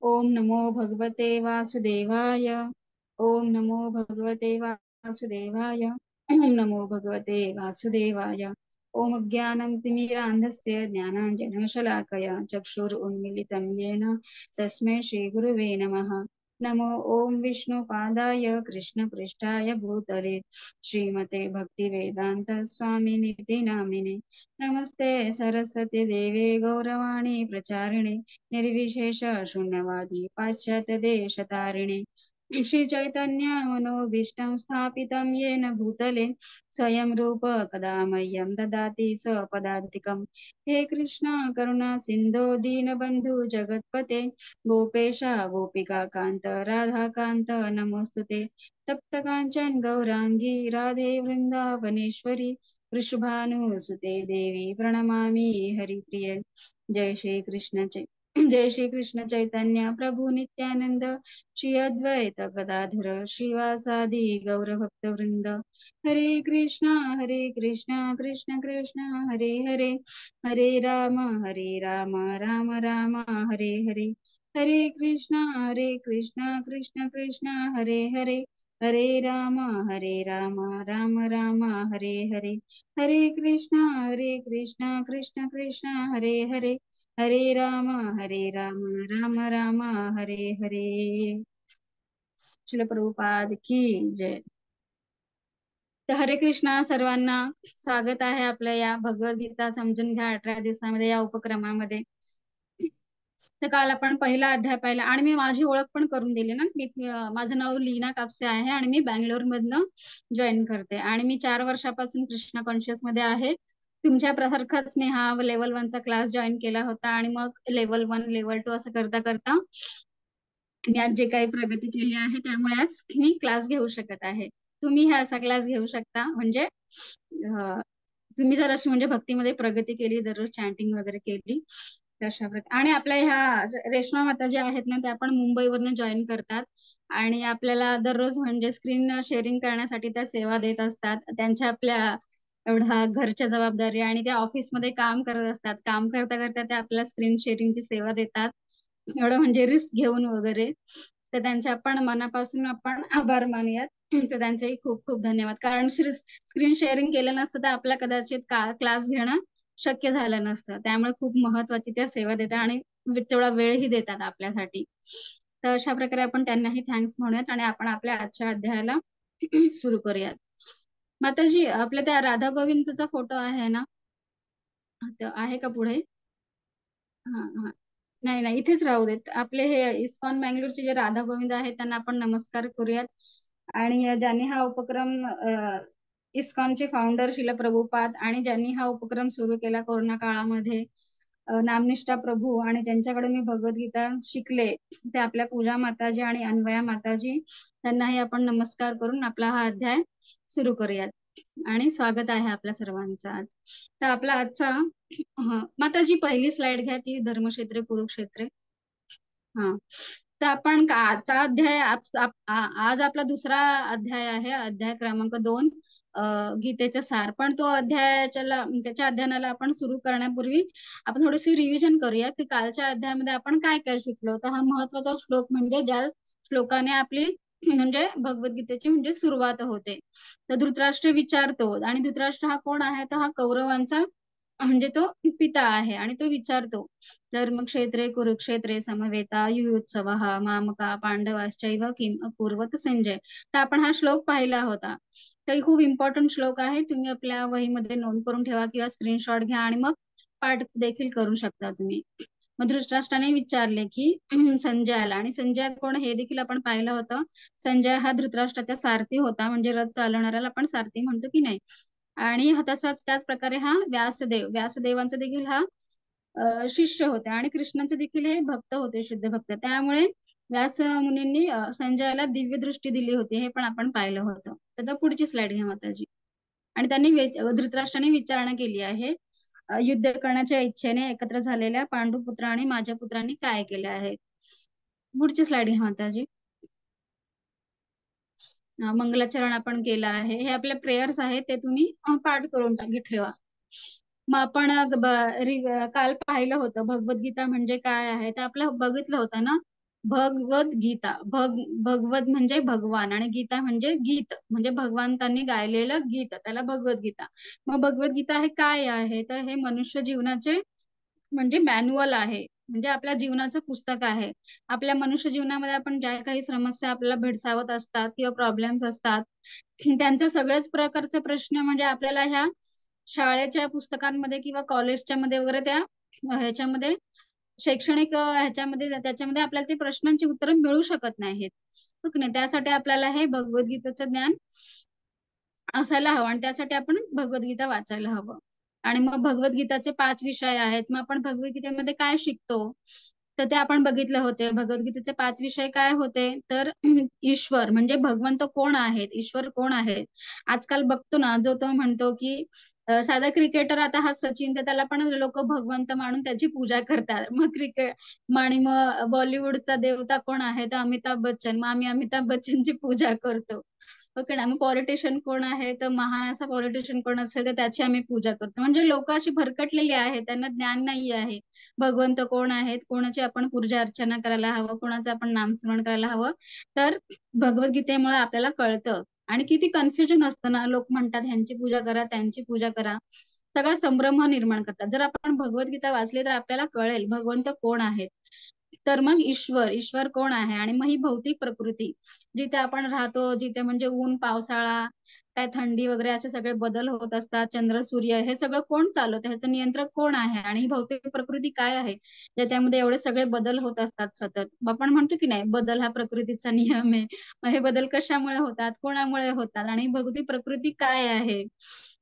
ओम नमो भगवते वासुदेवाय। ओम नमो भगवते वासुदेवाय। ओम नमो भगवते वासुदेवाय। ओम अज्ञानं तिमिरान्धस्य ज्ञानाञ्जनशलाकया चक्षुरुन्मीलितं येन तस्मै श्रीगुरुवे नमः। नमो ओम विष्णुपादाय कृष्णपृष्ठाय भूतले श्रीमते भक्तिवेदान्त स्वामिनिति नामिने। नमस्ते सरस्वती देवे गौरवाणी प्रचारिणे निर्विशेष शून्यवादी पाश्चात्य देश तारिणे। श्री चैतन्य मनोभीष्टं स्थापितं येन भूतले स्वयं रूप कदा मह्यं ददाति स्वपदान्तिकम्। हे कृष्ण करुणा सिन्धो दीनबन्धु जगत्पते गोपेश गोपिका कान्त राधाकान्त नमोस्तुते। तप्त काञ्चन गौरांगी राधे वृन्दावनेश्वरी वृषभानुसुते देवी प्रणमामि हरिप्रिये। जय श्री कृष्ण जय श्री कृष्ण चैतन्य प्रभु नित्यानंद श्री अद्वैत गदाधर श्रीवासादि गौर भक्त वृंद। हरे कृष्णा कृष्ण कृष्ण हरे हरे हरे राम राम राम हरे हरे। हरे कृष्णा कृष्ण कृष्ण हरे हरे हरे राम राम राम हरे हरे। हरे कृष्णा कृष्ण कृष्ण हरे हरे हरे राम राम राम हरे हरे। श्रील प्रभुपाद की जय। तर हरे कृष्णा सर्वांना, स्वागत आहे आपल्या या भगवद्गीता समजून घ्या 18 दिवसामध्ये या उपक्रमामध्ये। तर काल आपण पहिला अध्याय पाहिला आणि मी माझी ओळख पण करून दिली ना। माझं नाव लीना कापसे आहे आणि मी बँगलोर मधनं जॉईन करते आणि मी 4 वर्षापासून कृष्णा कॉन्शियस मध्ये आहे। तुमच्या सारखाच मी हा लेवल 1 चा क्लास जॉईन केला होता आणि मग लेवल 1 लेवल 2 असं करता करता मी आज जे काही प्रगती केली आहे त्यामुळे आज मी क्लास घेऊ शकत आहे। तुम्ही हा असा क्लास घेऊ शकता म्हणजे तुम्ही जर अशी म्हणजे भक्तीमध्ये प्रगती केली, दररोज चॅन्टिंग वगैरे केली तशा प्रकारे। आणि आपल्या ह्या रेश्मा माता ज्या आहेत ना त्या पण मुंबईवरनं जॉईन करतात आणि आपल्याला दररोज म्हणजे स्क्रीन शेअरिंग करण्यासाठी त्या सेवा देत असतात। त्यांच्या आपल्या एवढा घरच्या जबाबदारी आणि त्या ऑफिसमध्ये काम करत असतात, काम करता करता त्या आपल्याला स्क्रीन शेअरिंगची सेवा देतात, एवढं म्हणजे रिस्क घेऊन वगैरे। तर त्यांचे आपण मनापासून आपण आभार मानूयात। तर त्यांचेही खूप खूप धन्यवाद, कारण स्क्रीन शेअरिंग केलं नसतं तर आपल्या कदाचित क्लास घेणं शक्य झालं नसतं। त्यामुळे खूप महत्वाची त्या सेवा देतात आणि तेवढा वेळही देतात आपल्यासाठी। तर अशा प्रकारे आपण त्यांनाही थँक्स म्हणूयात आणि आपण आपल्या आजच्या अध्यायाला सुरू करूयात। माताजी, आपल्या त्या राधा गोविंदचा फोटो आहे ना, तर आहे का पुढे? हा हा, नाही नाही इथेच राहू देत। आपले हे इस्कॉन बँगलोरचे जे राधा गोविंद आहेत त्यांना आपण नमस्कार करूयात। आणि ज्यांनी हा उपक्रम इस्कॉनचे फाउंडर शिला प्रभुपाद आणि ज्यांनी हा उपक्रम सुरू केला कोरोना काळामध्ये, नामनिष्ठा प्रभू, आणि ज्यांच्याकडे मी भगवद्गीता शिकले ते आपल्या पूजा माताजी आणि अन्वया माताजी, त्यांनाही आपण नमस्कार करून आपला हा अध्याय सुरू करूयात। आणि स्वागत आहे आपल्या सर्वांचं आज। तर आपला आजचा माताजी पहिली स्लाइड घ्या, ती धर्मक्षेत्रे कुरुक्षेत्रे। हा, तर आपण आजचा अध्याय आज आपला दुसरा अध्याय आहे, अध्याय क्रमांक 2, गीतेचं सार। पण तो त्याच्या अध्ययनाला आपण सुरू करण्यापूर्वी आपण थोडीशी रिव्हिजन करूया की कालच्या अध्यायामध्ये आपण काय काय शिकलो। तर हा महत्वाचा श्लोक म्हणजे ज्या श्लोकाने आपली म्हणजे भगवद्गीतेची म्हणजे सुरुवात होते। तर धृतराष्ट्र विचारतो, आणि धृतराष्ट्र हा कोण आहे, तर हा कौरवांचा म्हणजे तो पिता आहे। आणि तो विचारतो, धर्मक्षेत्रे कुरुक्षेत्रे समवेता युयुत्सवः मामका पांडवाश्चैव किम अकुर्वत संजय। तर आपण हा श्लोक पाहिला होता। तर खूप इम्पॉर्टंट श्लोक आहे, तुम्ही आपल्या वहीमध्ये नोंद करून ठेवा किंवा स्क्रीनशॉट घ्या आणि मग पाठ देखील करू शकता तुम्ही। मग धृतराष्ट्राने विचारले की संजयाला, आणि संजय कोण हे देखील आपण पाहिलं होतं। संजय हा धृतराष्ट्राचा सारथी होता, म्हणजे रथ चालवणाऱ्याला आपण सारथी म्हणतो की नाही। आणि तसाच त्याच प्रकारे हा व्यासदेवांचा देखील हा शिष्य होते, आणि कृष्णांचे देखील हे भक्त होते, शुद्ध भक्त। त्यामुळे व्यास मुनींनी संजयाला दिव्य दृष्टी दिली होती, हे पण आपण पाहिलं होतं। तर पुढची स्लाइड घ्या माताजी। आणि त्यांनी धृतराष्ट्राने विचारणा केली आहे, युद्ध करण्याच्या इच्छेने एकत्र झालेल्या पांडुपुत्र आणि माझ्या पुत्रांनी काय केले आहे। पुढची स्लाइड घ्या माताजी। मंगलाचरण आपण केलं आहे, हे आपले प्रेयर्स आहेत, ते तुम्ही पाठ करून ठेवा। मग आपण काल पाहिलं होतं भगवद्गीता म्हणजे काय आहे, तर आपलं बघितलं होतं ना भगवत गीता भगवत म्हणजे भगवान आणि गीता म्हणजे गीत म्हणजे भगवंतांनी गायलेलं गीत त्याला भगवत गीता. मग भगवत गीता हे काय आहे तर हे मनुष्य जीवनाचे म्हणजे मॅन्युअल आहे. म्हणजे आपल्या जीवनाचं पुस्तक आहे. आपल्या मनुष्य जीवनामध्ये आपण ज्या काही समस्या आपल्याला भेडसावत असतात किंवा प्रॉब्लेम्स असतात त्यांच्या सगळ्याच प्रकारचे प्रश्न म्हणजे आपल्याला ह्या शाळेच्या पुस्तकांमध्ये किंवा कॉलेजच्या मध्ये वगैरे त्या ह्याच्यामध्ये शैक्षणिक ह्याच्यामध्ये त्याच्यामध्ये आपल्याला ते प्रश्नांची उत्तरं मिळू शकत नाहीत. हो की नाही. त्यासाठी आपल्याला हे भगवद्गीतेचं ज्ञान असायला हवं आणि त्यासाठी आपण भगवद्गीता वाचायला हवं. आणि मग भगवद्गीताचे 5 विषय आहेत. मग आपण भगवद्गीतेमध्ये काय शिकतो तर ते आपण बघितले होते. भगवद्गीतेचे 5 विषय काय होते तर ईश्वर म्हणजे भगवंत कोण आहेत, ईश्वर कोण आहेत. आजकाल बघतो ना जो तो म्हणतो की साधा क्रिकेटर आता हा सचिन तर त्याला पण लोक भगवंत मानून त्याची पूजा करतात. मग आणि मग बॉलिवूडचा देवता कोण आहे तर अमिताभ बच्चन. मग आम्ही अमिताभ बच्चनची पूजा करतो. ओके ना. मग पॉलिटिशियन कोण आहे तर महान असा पॉलिटिशियन कोण असेल तर त्याची आम्ही पूजा करतो. म्हणजे लोक अशी भरकटलेली आहेत त्यांना ज्ञान नाही आहे भगवंत कोण आहेत, कोणाची आपण पूजा अर्चना करायला हवं, कोणाचं आपण नामस्मरण करायला हवं. तर भगवद्गीतेमुळे आपल्याला कळतं. आणि किती कन्फ्युजन असतं ना लोक म्हणतात ह्यांची पूजा करा त्यांची पूजा करा. सगळा संभ्रम निर्माण करतात. जर आपण भगवद्गीता वाचली तर आपल्याला कळेल भगवंत कोण आहेत. तर मग ईश्वर कोण आहे आणि मग ही भौतिक प्रकृती जिथे आपण राहतो जिथे म्हणजे ऊन पावसाळा काय थंडी वगैरे असे सगळे बदल होत असतात. चंद्र सूर्य हे सगळं कोण चालवतं ह्याचं नियंत्रक कोण आहे आणि ही भौतिक प्रकृती काय आहे ज्याच्यामध्ये एवढे सगळे बदल होत असतात सतत. आपण म्हणतो की नाही बदल हा प्रकृतीचा नियम आहे. मग हे बदल कशामुळे होतात कोणामुळे होतात आणि भौतिक प्रकृती काय आहे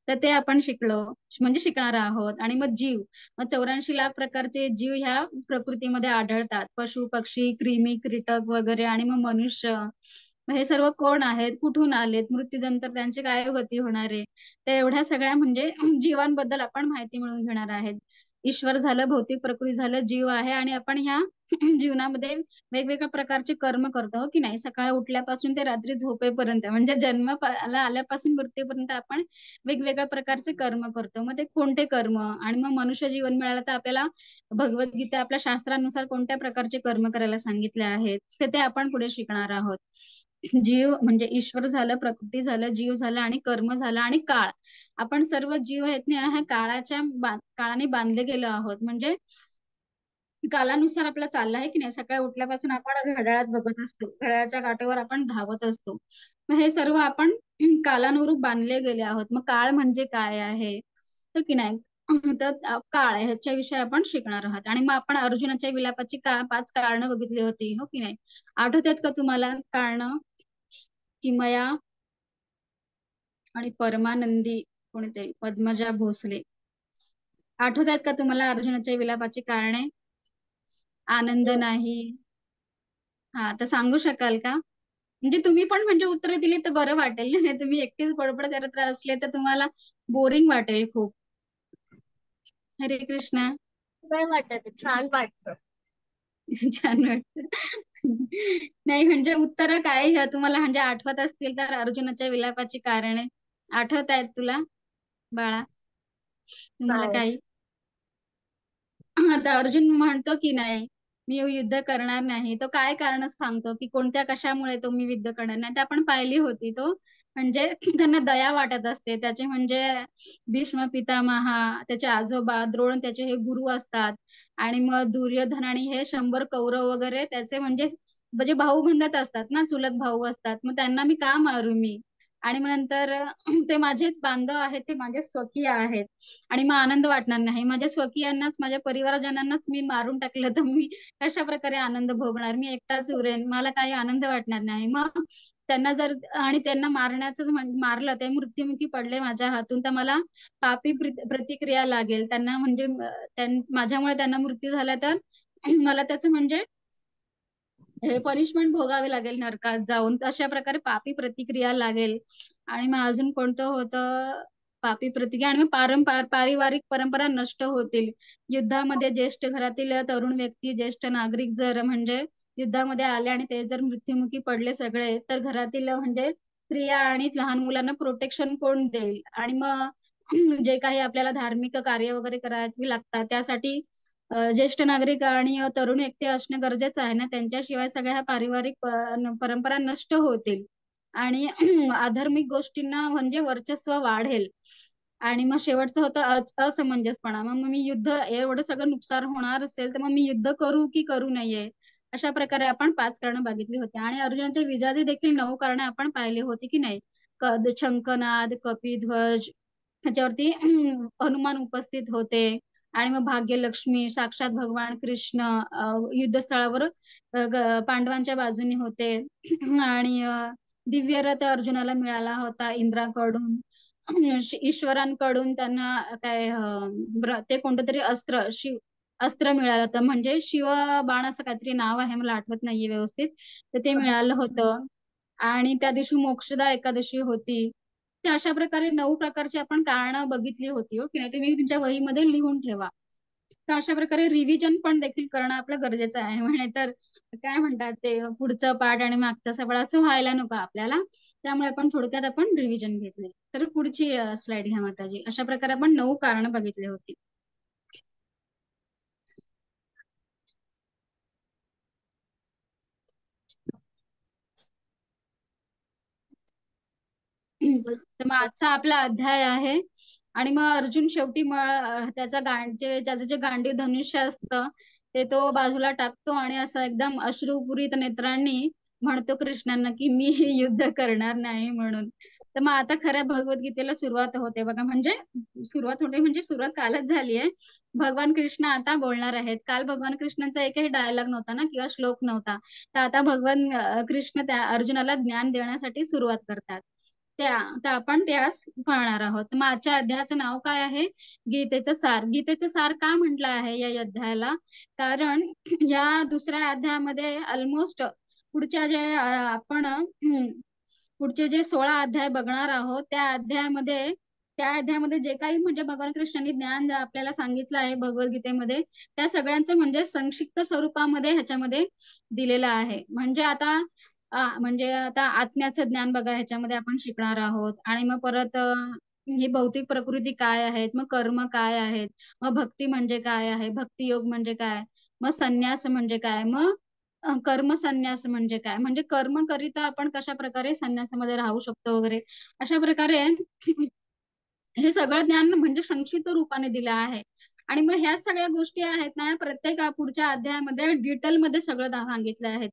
तर ते आपण शिकलो म्हणजे शिकणार आहोत. आणि मग जीव मग 84 लाख प्रकारचे जीव ह्या प्रकृतीमध्ये आढळतात. पशु पक्षी क्रिमी कीटक वगैरे आणि मग मनुष्य. मग हे सर्व कोण आहेत कुठून आलेत मृत्यूनंतर त्यांची काय गती होणार आहे. त्या एवढ्या सगळ्या म्हणजे जीवांबद्दल आपण माहिती मिळवून घेणार आहेत. ईश्वर झालं भौतिक प्रकृती झालं जीव आहे आणि आपण ह्या जीवनामध्ये वेगवेगळ्या प्रकारचे कर्म करतो हो की नाही. सकाळी उठल्यापासून ते रात्री झोपेपर्यंत म्हणजे आल्यापासून मृत्यूपर्यंत आपण वेगवेगळ्या प्रकारचे कर्म करतो. मग ते कोणते कर्म आणि मग मनुष्य जीवन मिळालं तर आपल्याला भगवद्गीता आपल्या शास्त्रानुसार कोणत्या प्रकारचे कर्म करायला सांगितले आहेत ते आपण पुढे शिकणार आहोत. जीव म्हणजे ईश्वर झालं प्रकृती झालं जीव झालं आणि कर्म झालं आणि काळ. आपण सर्व जीव आहेत ना ह्या काळाने बांधले गेलो आहोत. म्हणजे कालानुसार आपला चालला आहे की नाही. सकाळी उठल्यापासून आपण घड्याळात बघत असतो घड्याळाच्या काटेवर आपण धावत असतो. मग हे सर्व आपण कालानुरूप बांधले गेले आहोत. मग काळ म्हणजे काय आहे हो की नाही. तर काळ ह्याच्या विषयी आपण शिकणार आहोत. आणि मग आपण अर्जुनाच्या विलापाची 5 कारणं बघितली होती हो की नाही. आठवतात का तुम्हाला कारणं. किमया आणि परमानंदी कोणते पद्मजा भोसले. आठवतात का तुम्हाला अर्जुनाच्या विलापाची कारणे. आनंद हो. नाही. हा तर सांगू शकाल का. म्हणजे तुम्ही पण म्हणजे उत्तरे दिली तर बरं वाटेल नाही तुम्ही एकटीच बडबड करत असले तर तुम्हाला बोरिंग वाटेल खूप. हरे कृष्णा. नाही वाटत छान वाटतं. छान वाटत. नाही म्हणजे उत्तर काय तुम्हाला म्हणजे आठवत असतील तर अर्जुनाच्या विलापाची कारणे आठवत आहेत तुला बाळा तुम्हाला नाही. काही. आता अर्जुन म्हणतो की नाही मी युद्ध करणार नाही. तो काय कारण सांगतो की कोणत्या कशामुळे तो मी युद्ध करणार नाही ते आपण पाहिली होती. तो म्हणजे त्यांना दया वाटत असते त्याचे म्हणजे भीष्म पितामहा त्याचे आजोबा द्रोण त्याचे हे गुरु असतात. आणि मग दुर्योधन आणि हे 100 कौरव वगैरे त्याचे म्हणजे भाऊबंदच असतात ना चुलत भाऊ असतात. मग त्यांना मी का मारू मी. आणि मग नंतर ते माझेच बांधव आहेत ते माझे स्वकीय आहेत. आणि मग आनंद वाटणार नाही. माझ्या स्वकीयांनाच माझ्या परिवारजनांनाच मी मारून टाकलं तर मी कशा प्रकारे आनंद भोगणार. मी एकटाच उरेन मला काही आनंद वाटणार नाही. मग त्यांना जर आणि त्यांना मारलं ते मृत्युमुखी पडले माझ्या हातून तर मला पापी प्रतिक्रिया लागेल. त्यांना म्हणजे माझ्यामुळे त्यांना मृत्यू झाला तर मला त्याचं म्हणजे हे पनिशमेंट भोगावे लागेल नरकात जाऊन. अशा प्रकारे पापी प्रतिक्रिया लागेल. आणि मग अजून कोणतं होतं पापी प्रतिक्रिया आणि मग पारिवारिक परंपरा नष्ट होतील. युद्धामध्ये ज्येष्ठ घरातील तरुण व्यक्ती ज्येष्ठ नागरिक जर म्हणजे युद्धामध्ये आले आणि ते जर मृत्युमुखी पडले सगळे तर घरातील म्हणजे स्त्रिया आणि लहान मुलांना प्रोटेक्शन कोण देईल. आणि मग जे काही आपल्याला धार्मिक कार्य वगैरे करावी लागतात त्यासाठी ज्येष्ठ नागरिक आणि तरुण व्यक्ती असणं गरजेचं आहे ना, त्यांच्याशिवाय सगळ्या ह्या पारिवारिक परंपरा नष्ट होतील आणि आधार्मिक गोष्टींना म्हणजे वर्चस्व वाढेल. आणि मग शेवटचं होतं असमंजसपणा. मग मी युद्ध, एवढं सगळं नुकसान होणार असेल तर मग मी युद्ध करू की करू नये, अशा प्रकारे आपण 5 कारणं बघितली होती. आणि अर्जुनाच्या विजयाची देखील 9 कारणे आपण पाहिली होती की नाही. शंखनाद, कपिध्वज, त्याच्यावरती हनुमान उपस्थित होते. आणि मग भाग्यलक्ष्मी साक्षात भगवान कृष्ण युद्धस्थळावर पांडवांच्या बाजूने होते. आणि दिव्य रथ अर्जुनाला मिळाला होता इंद्राकडून. ईश्वरांकडून त्यांना काय ते कोणतं तरी अस्त्र मिळालं होतं, म्हणजे शिव बाण असं काहीतरी नाव आहे, मला आठवत नाहीये व्यवस्थित. तर ते मिळालं होतं. आणि त्या दिवशी मोक्षदा एकादशी होती. तर अशा प्रकारे 9 प्रकारची आपण कारणं बघितली होती. हो की नाही, तुम्ही तुमच्या वहीमध्ये लिहून ठेवा. तर अशा प्रकारे रिव्हिजन पण देखील करणं आपलं गरजेचं आहे. म्हणे तर काय म्हणतात ते, पुढचं पाठ आणि मागचं सफळ असं व्हायला नको आपल्याला. त्यामुळे आपण थोडक्यात आपण रिव्हिजन घेतले. तर पुढची स्लाइड घ्या माताजी. अशा प्रकारे आपण 9 कारणं बघितली होती. तर मग आजचा आपला अध्याय आहे. आणि मग अर्जुन शेवटी त्याचा ज्याचं जे गांडीव धनुष्य असतं ते तो बाजूला टाकतो आणि असं एकदम अश्रुपुरित नेत्रांनी म्हणतो कृष्णांना की मी हे युद्ध करणार नाही म्हणून. तर मग आता खऱ्या भगवद्गीतेला सुरुवात होते बघा. म्हणजे सुरुवात होते म्हणजे सुरुवात कालच झाली आहे. भगवान कृष्ण आता बोलणार आहेत. काल भगवान कृष्णांचा एकही डायलॉग नव्हता ना, किंवा श्लोक नव्हता. तर आता भगवान कृष्ण त्या अर्जुनाला ज्ञान देण्यासाठी सुरुवात करतात. तर आपण त्यास पाहणार आहोत. मग आजच्या अध्यायाचं नाव काय आहे? गीतेचं सार. गीतेचं सार का म्हटलं आहे या अध्यायाला? कारण या दुसऱ्या अध्यायामध्ये ऑलमोस्ट पुढच्या जे आपण पुढचे जे 16 अध्याय बघणार आहोत त्या अध्यायामध्ये जे काही म्हणजे भगवान कृष्णांनी ज्ञान आपल्याला सांगितलं आहे भगवद्गीतेमध्ये, त्या सगळ्यांचं म्हणजे संक्षिप्त स्वरूपामध्ये ह्याच्यामध्ये दिलेलं आहे. म्हणजे आता आत्म्याचं ज्ञान बघा ह्याच्यामध्ये आपण शिकणार आहोत. आणि मग परत ही भौतिक प्रकृती काय आहेत, मग कर्म काय आहेत, मग भक्ती म्हणजे काय आहे, भक्ती योग म्हणजे काय, मग संन्यास म्हणजे काय, मग कर्म संन्यास म्हणजे काय, म्हणजे कर्म करिता आपण कशा प्रकारे संन्यासामध्ये राहू शकतो वगैरे, अशा प्रकारे हे सगळं ज्ञान म्हणजे संक्षिप्त रूपाने दिलं आहे. आणि मग ह्या सगळ्या गोष्टी आहेत ना, प्रत्येक पुढच्या अध्यायामध्ये डिटेलमध्ये सगळं सांगितलं आहे.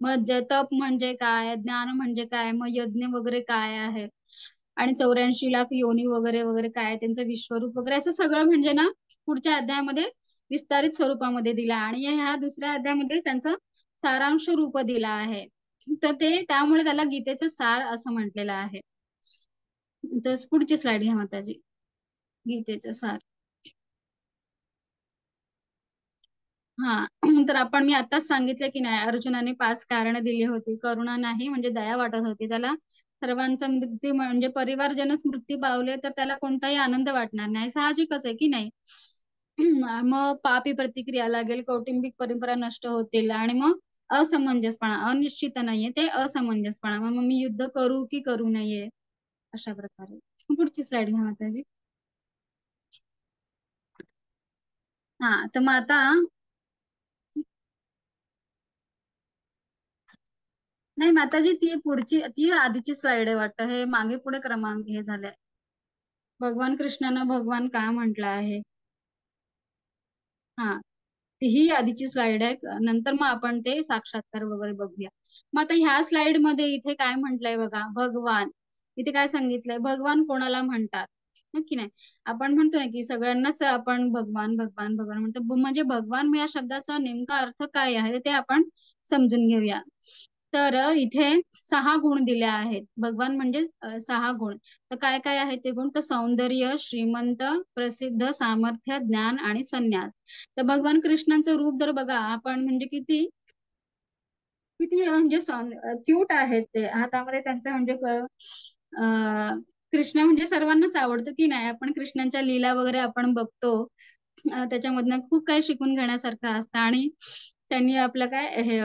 मग तप म्हणजे काय, ज्ञान म्हणजे काय, मग यज्ञ वगैरे काय आहे, आणि 84 लाख योनी वगैरे वगैरे काय, त्यांचं विश्वरूप वगैरे, असं सगळं म्हणजे ना पुढच्या अध्यायामध्ये विस्तारित स्वरूपामध्ये दिलं. आणि ह्या दुसऱ्या अध्यायामध्ये त्यांचं सारांश रूप दिला आहे. तर ते त्यामुळे त्याला गीतेचं सार असं म्हटलेलं आहे. तर पुढची स्लाइड घ्या माताजी. गीतेचं सार. हा. तर मी आताच सांगितलं की नाही, अर्जुनाने 5 कारणं दिली होती. करुणा नाही म्हणजे दया वाटत होती त्याला. सर्वांचा मृत्यू म्हणजे परिवारजनच मृत्यू पावले तर त्याला कोणताही आनंद वाटणार नाही, साहजिकच आहे की नाही. मग पापी प्रतिक्रिया लागेल, कौटुंबिक परंपरा नष्ट होतील, आणि मग असमंजसपणा, अनिश्चित नाहीये ते असमंजसपणा, मग मी युद्ध करू की करू नये, अशा प्रकारे. पुढची स्लाइड घ्या माताजी. हा. तर मग आता नाही माताजी, ती आधीची स्लाइड आहे वाटतं. हे मागे पुढे क्रमांक हे झाले. भगवान कृष्णानं भगवान का म्हटलं आहे. हा. ही आधीची स्लाइड आहे. नंतर मग आपण ते साक्षात्कार वगैरे बघूया. मग आता ह्या स्लाइड मध्ये इथे काय म्हटलंय बघा, भगवान. इथे काय सांगितलंय, भगवान कोणाला म्हणतात, हो की नाही. आपण म्हणतो ना की सगळ्यांनाच आपण भगवान भगवान भगवान म्हणतो. म्हणजे भगवान या शब्दाचा नेमका अर्थ काय आहे ते आपण समजून घेऊया. तर इथे 6 गुण दिले आहेत. भगवान म्हणजे 6 गुण. तर काय काय आहे ते गुण? तर सौंदर्य, श्रीमंत, प्रसिद्ध, सामर्थ्य, ज्ञान आणि संन्यास. तर भगवान कृष्णांचं रूप जर बघा आपण, म्हणजे किती किती म्हणजे क्यूट आहेत ते. हातामध्ये त्यांचं म्हणजे कृष्ण म्हणजे सर्वांनाच आवडतो की नाही. आपण कृष्णांच्या लीला वगैरे आपण बघतो. त्याच्यामधनं खूप काही शिकून घेण्यासारखं असतं. आणि त्यांनी आपलं काय हे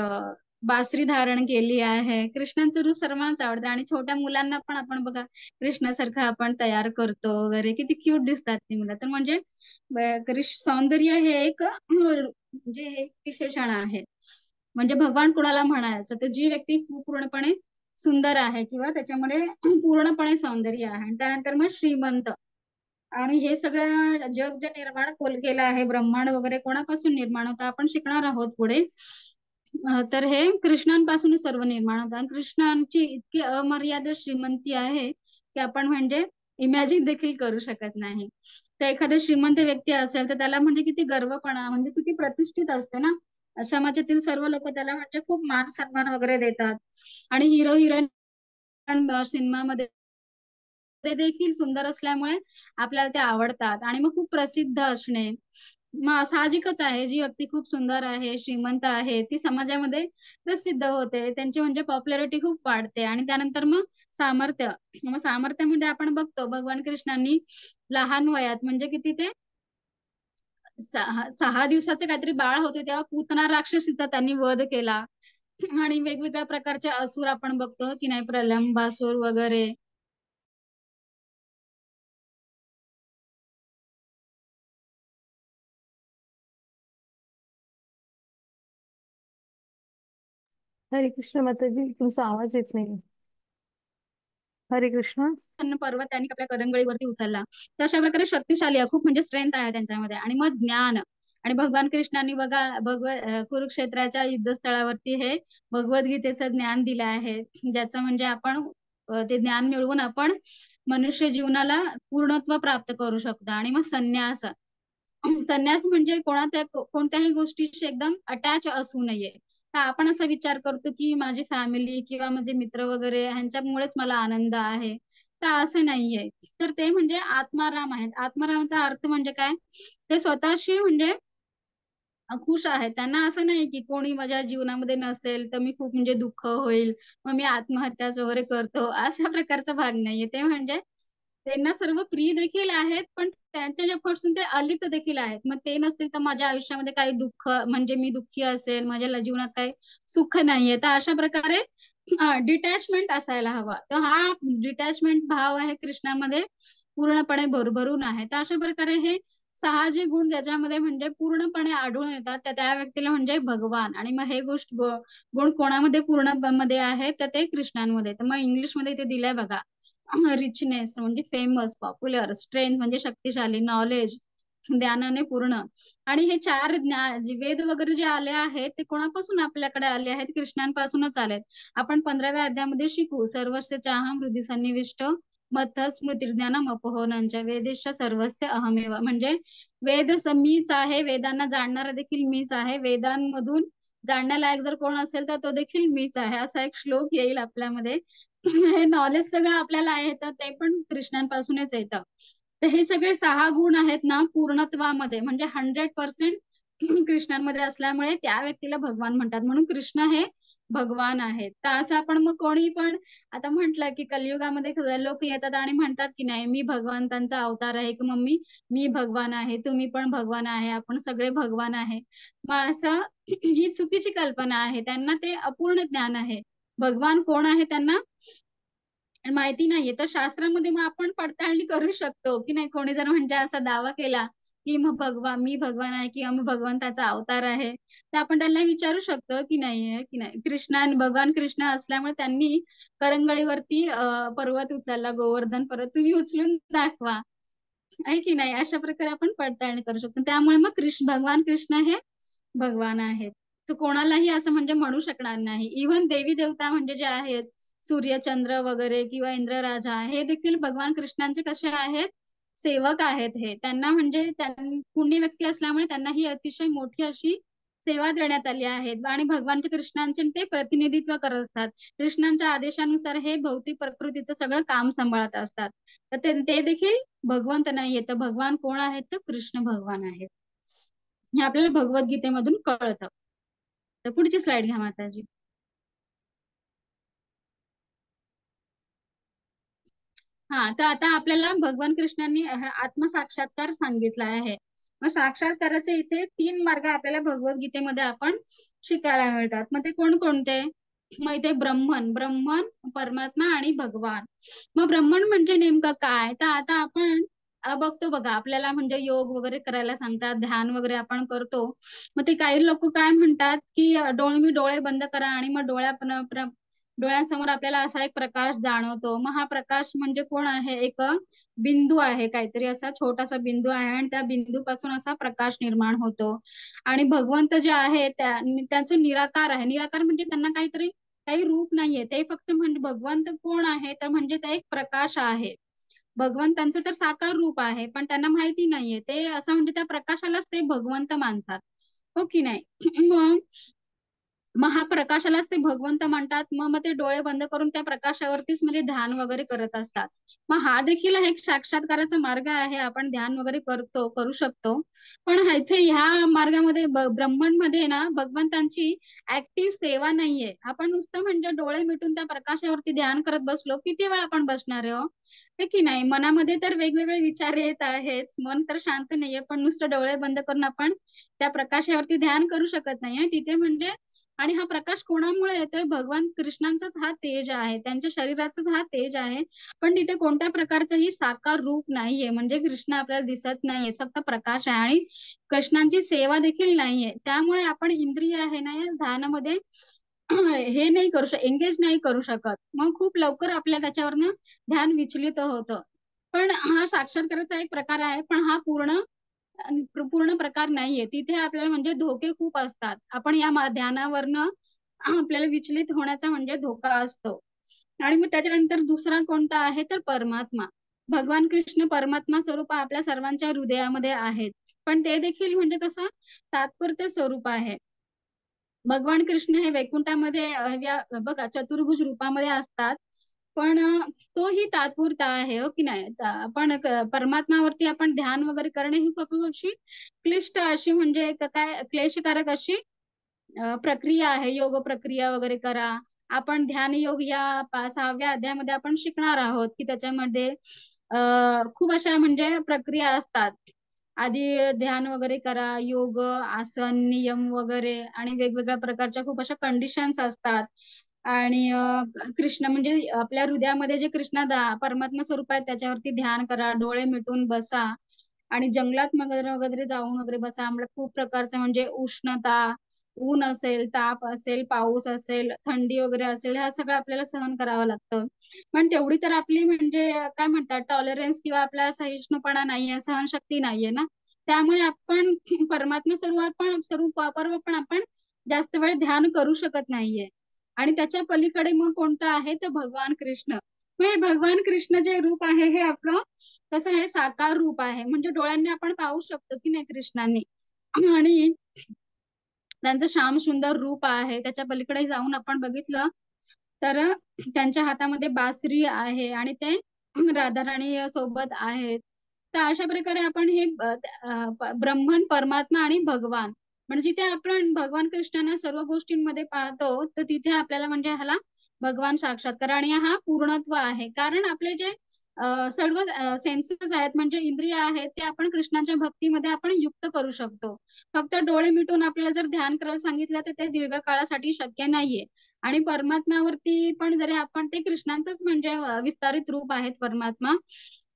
बासरी धारण केली आहे. कृष्णांचं रूप सर्वांनाच आवडतं आणि छोट्या मुलांना पण आपण बघा कृष्णासारखं आपण तयार करतो वगैरे, किती क्यूट दिसतात ती मुलं. तर म्हणजे कृष्ण सौंदर्य हे एक म्हणजे हे एक विशेषण आहे. म्हणजे भगवान कुणाला म्हणायचं तर जी व्यक्ती पूर्णपणे सुंदर आहे किंवा त्याच्यामध्ये पूर्णपणे सौंदर्य आहे. आणि त्यानंतर मग श्रीमंत. आणि हे सगळं जग जे निर्माण केलं आहे, ब्रह्मांड वगैरे कोणापासून निर्माण होतं आपण शिकणार आहोत पुढे. तर हे कृष्णांपासूनच सर्व निर्माण होतं आणि कृष्णांची इतकी अमर्यादित श्रीमंती आहे की आपण म्हणजे इमॅजिन देखील करू शकत नाही. तर एखादा श्रीमंत व्यक्ती असेल तर त्याला म्हणजे किती गर्वपणा, म्हणजे किती प्रतिष्ठित असते ना. समाजातील सर्व लोक त्याला म्हणजे खूप मान सन्मान वगैरे देतात. आणि हिरो हिरोईन सिनेमामध्ये ते देखील सुंदर असल्यामुळे आपल्याला ते आवडतात आणि मग खूप प्रसिद्ध असणे मग साहजिकच आहे. जी व्यक्ती खूप सुंदर आहे, श्रीमंत आहे, ती समाजामध्ये प्रसिद्ध होते, त्यांची म्हणजे पॉप्युलॅरिटी खूप वाढते. आणि त्यानंतर मग सामर्थ्य. मग सामर्थ्यामध्ये आपण बघतो भगवान कृष्णांनी लहान वयात म्हणजे किती ते 6 दिवसाचे काहीतरी बाळ होते तेव्हा पूतना राक्षसीचा त्यांनी वध केला. आणि वेगवेगळ्या प्रकारचे असुर आपण बघतो की नाही, प्रलंबासूर वगैरे. हरे कृष्ण माताजी, तुमचा आवाज येत नाही. हरे कृष्ण. पर्वत त्यांनी आपल्या करंगळीवरती उचलला. तर अशा प्रकारे शक्तिशाली आहे खूप, म्हणजे स्ट्रेंथ आहे त्यांच्यामध्ये. आणि मग ज्ञान. आणि भगवान कृष्णांनी बघा कुरुक्षेत्राच्या युद्धस्थळावरती हे भगवद्गीतेचं ज्ञान दिलं आहे. ज्याचं म्हणजे आपण ते ज्ञान मिळवून आपण मनुष्य जीवनाला पूर्णत्व प्राप्त करू शकतो. आणि मग संन्यास. संन्यास म्हणजे कोणत्याही गोष्टीशी एकदम अटॅच असू नये. तर आपण असा विचार करतो की माझी फॅमिली किंवा माझे मित्र वगैरे ह्यांच्यामुळेच मला आनंद आहे. तर असं नाहीये. तर ते म्हणजे आत्माराम आहेत. आत्मारामचा अर्थ म्हणजे काय, ते स्वतःशी म्हणजे खुश आहेत. त्यांना असं नाही की कोणी माझ्या जीवनामध्ये नसेल तर मी खूप म्हणजे दुःख होईल, मग मी आत्महत्याच वगैरे करतो, अशा प्रकारचा भाग नाहीये. ते म्हणजे त्यांना सर्व प्रिय देखील आहेत पण त्यांच्यापासून ते अलिप्त देखील आहेत. मग ते नसतील तर माझ्या आयुष्यामध्ये काही दुःख, म्हणजे मी दुःखी असेल, माझ्या जीवनात काही सुख नाहीये. तर अशा प्रकारे डिटॅचमेंट असायला हवा. तर हा डिटॅचमेंट भाव आहे कृष्णामध्ये पूर्णपणे भरभरून आहे. तर अशा प्रकारे हे 6 जे गुण ज्याच्यामध्ये म्हणजे पूर्णपणे आढळून येतात त्या व्यक्तीला म्हणजे भगवान. आणि मग हे गुण कोणामध्ये पूर्ण मध्ये आहे तर ते कृष्णांमध्ये. तर मग इंग्लिश मध्ये इथे दिलंय बघा, रिचनेस म्हणजे फेमस, पॉप्युलर, स्ट्रेंथ म्हणजे शक्तिशाली, नॉलेज ज्ञानाने पूर्ण. आणि हे चार जे वेद वगैरे जे आले आहेत ते कोणापासून आपल्याकडे आले आहेत, कृष्णांपासूनच आलेत. आपण 15व्या अध्यायामध्ये शिकू, सर्वस्य चाहम हृदि सन्निविष्ट मत्त स्मृतिर्ज्ञानम अपोहनंच वेदेश सर्वस्य अहमेव. म्हणजे मीच आहे, वेदांना जाणणारा देखील मीच आहे, वेदांमधून जाणण्यालायक जर कोण असेल तर तो देखील मीच आहे, असा एक श्लोक येईल आपल्यामध्ये. हे नॉलेज सगळं आपल्याला आहे तर ते पण कृष्णांपासूनच येतं. तर हे सगळे 6 गुण आहेत ना पूर्णत्वामध्ये म्हणजे 100% कृष्णांमध्ये असल्यामुळे त्या व्यक्तीला भगवान म्हणतात. म्हणून कृष्ण हे भगवान आहेत. तर असं आपण मग कोणी पण आता म्हंटल की कलियुगामध्ये लोक येतात आणि म्हणतात की नाही मी भगवंतांचा अवतार आहे, की मम्मी मी भगवान आहे, तुम्ही पण भगवान आहे, आपण सगळे भगवान आहे. मग असं ही चुकीची कल्पना आहे. त्यांना ते अपूर्ण ज्ञान आहे. भगवान कोण आहे त्यांना माहिती नाहीये. तर शास्त्रामध्ये मग आपण पडताळणी करू शकतो की नाही, कोणी जर म्हणजे असा दावा केला की मग मी भगवान आहे किंवा मग भगवंताचा अवतार आहे, तर आपण त्यांना विचारू शकतो की नाही की नाही. भगवान कृष्ण असल्यामुळे त्यांनी करंगळीवरती पर्वत उचलला, गोवर्धन पर्वत, तुम्ही उचलून दाखवा, आहे की नाही. अशा प्रकारे आपण पडताळणी करू शकतो. त्यामुळे मग भगवान कृष्ण हे भगवान आहेत. तर कोणालाही असं म्हणजे म्हणू शकणार नाही. इव्हन देवी देवता म्हणजे जे आहेत सूर्य चंद्र वगैरे किंवा इंद्र राजा, हे देखील भगवान कृष्णांचे कसे आहेत, सेवक आहेत. हे त्यांना म्हणजे पुण्य व्यक्ती असल्यामुळे त्यांना ही अतिशय मोठी अशी सेवा देण्यात आली आहे. आणि भगवान कृष्णांचे ते प्रतिनिधित्व करत असतात. कृष्णांच्या आदेशानुसार हे भौतिक प्रकृतीचं सगळं काम सांभाळत असतात. तर ते देखील भगवंत नाहीये. तर भगवान कोण आहेत, तर कृष्ण भगवान आहेत. हे आपल्याला भगवद्गीतेमधून कळतं. तर पुढची स्लाइड घ्या माताजी. हा, तर आता आपल्याला भगवान कृष्णांनी आत्मसाक्षात्कार सांगितला आहे. मग साक्षात्काराचे इथे 3 मार्ग आपल्याला भगवद्गीतेमध्ये आपण शिकायला मिळतात. मग ते कोणकोणते? मग इथे ब्रह्मन परमात्मा आणि भगवान. मग ब्रह्मन म्हणजे नेमकं काय? तर आता आपण बघतो बघा, आपल्याला म्हणजे योग वगैरे करायला सांगतात, ध्यान वगैरे आपण करतो. मग ते काही लोक काय म्हणतात की डोळे बंद करा आणि मग डोळ्यांसमोर आपल्याला असा एक प्रकाश जाणवतो. मग हा प्रकाश म्हणजे कोण आहे? एक बिंदू आहे, काहीतरी असा छोटासा बिंदू आहे आणि त्या बिंदूपासून असा प्रकाश निर्माण होतो. आणि भगवंत जे आहे त्यांचं निराकार आहे. निराकार म्हणजे त्यांना काही रूप नाहीये. ते फक्त म्हणजे भगवंत कोण आहे तर म्हणजे ते एक प्रकाश आहे. भगवंतांचं तर साकार रूप आहे पण त्यांना माहिती नाहीये. ते असं म्हणजे त्या प्रकाशालाच ते भगवंत मानतात, हो की नाही? मग मग हा प्रकाशालाच ते भगवंत म्हणतात. मग ते डोळे बंद करून त्या प्रकाशावरतीच म्हणजे ध्यान वगैरे करत असतात. मग हा देखील एक साक्षात्काराचा मार्ग आहे. आपण ध्यान वगैरे करू शकतो. पण इथे ह्या मार्गामध्ये ब्रह्मणमध्ये ना भगवंतांची ऍक्टिव्ह सेवा नाहीये. आपण नुसतं म्हणजे डोळे मिटून त्या प्रकाशावरती ध्यान करत बसलो, किती वेळ आपण बसणार आहे हो? हे की नाही? मनामध्ये तर वेगवेगळे विचार येत आहेत, मन तर शांत नाहीये, पण नुसतं डोळे बंद करून आपण त्या प्रकाशावरती ध्यान करू शकत नाही तिथे म्हणजे. आणि हा प्रकाश कोणामुळे येतोय? भगवान कृष्णांचाच हा तेज आहे, त्यांच्या शरीराचाच हा तेज आहे. पण तिथे कोणत्या प्रकारचंही साकार रूप नाहीये, म्हणजे कृष्ण आपल्याला दिसत नाहीये, फक्त प्रकाश आहे आणि कृष्णांची सेवा देखील नाहीये. त्यामुळे आपण इंद्रिय आहे ना या ध्यानामध्ये हे नाही करू एंगेज नाही करू शकत. मग खूप लवकर आपल्या त्याच्यावरनं ध्यान विचलित होतं. पण हा साक्षात्काराचा एक प्रकार आहे, पण हा पूर्ण प्रकार नाहीये. तिथे आपल्याला म्हणजे धोके खूप असतात. आपण या ध्यानावरनं आपल्याला विचलित होण्याचा म्हणजे धोका असतो. आणि मग त्याच्यानंतर दुसरा कोणता आहे तर परमात्मा. भगवान कृष्ण परमात्मा स्वरूप आपल्या सर्वांच्या हृदयामध्ये आहेत, पण ते देखील म्हणजे कसं तात्पुरते स्वरूप आहे. भगवान कृष्ण हे वैकुंठामध्ये बघा चतुर्भुज रूपामध्ये असतात, पण तोही तात्पुरता आहे, हो की नाही? आपण परमात्मावरती आपण ध्यान वगैरे करणे ही खूप अशी क्लिष्ट अशी म्हणजे काय क्लेशकारक अशी प्रक्रिया आहे. योग प्रक्रिया वगैरे करा. आपण ध्यान योग या 6व्या अध्यायामध्ये आपण शिकणार आहोत की त्याच्यामध्ये खूप अशा म्हणजे प्रक्रिया असतात. आधी ध्यान वगैरे करा, योग आसन नियम वगैरे आणि वेगवेगळ्या प्रकारच्या खूप अशा कंडिशन्स असतात. आणि कृष्ण म्हणजे आपल्या हृदयामध्ये जे परमात्मा स्वरूप आहे त्याच्यावरती ध्यान करा, डोळे मिटून बसा आणि जंगलात वगैरे वगैरे जाऊन वगैरे बसा. आम्हाला खूप प्रकारचं म्हणजे उष्णता, ऊन असेल, ताप असेल, पाऊस असेल, थंडी वगैरे असेल, ह्या सगळं आपल्याला सहन करावं लागतं. पण तेवढी तर आपली म्हणजे काय म्हणतात टॉलरन्स किंवा आपला सहिष्णुपणा नाहीये, सहनशक्ती नाहीये ना. त्यामुळे आपण परमात्मा स्वरूपावर पण आपण जास्त वेळ ध्यान करू शकत नाहीये. आणि त्याच्या पलीकडे मग कोणतं आहे तर भगवान कृष्ण. मग हे भगवान कृष्ण जे रूप आहे हे आपलं कसं आहे साकार रूप आहे, म्हणजे डोळ्यांनी आपण पाहू शकतो की नाही कृष्णांनी. आणि त्यांचं श्याम सुंदर रूप आहे. त्याच्या पलीकडे जाऊन आपण बघितलं तर त्यांच्या हातामध्ये बासरी आहे आणि ते राधाराणी सोबत आहेत. तर अशा प्रकारे आपण हे ब्रह्मन परमात्मा आणि भगवान म्हणजे जिथे आपण भगवान कृष्णांना सर्व गोष्टींमध्ये पाहतो तर तिथे आपल्याला म्हणजे ह्याला भगवान साक्षात्कार आणि हा पूर्णत्व आहे. कारण आपले जे सर्व सेन्सेस आहेत म्हणजे इंद्रिय आहेत ते आपण कृष्णाच्या भक्तीमध्ये आपण युक्त करू शकतो. फक्त डोळे मिटून आपल्याला जर ध्यान करायला सांगितलं तर ते दीर्घकाळासाठी शक्य नाहीये. आणि परमात्म्यावरती पण जरी आपण ते कृष्णांचंच म्हणजे विस्तारित रूप आहेत परमात्मा,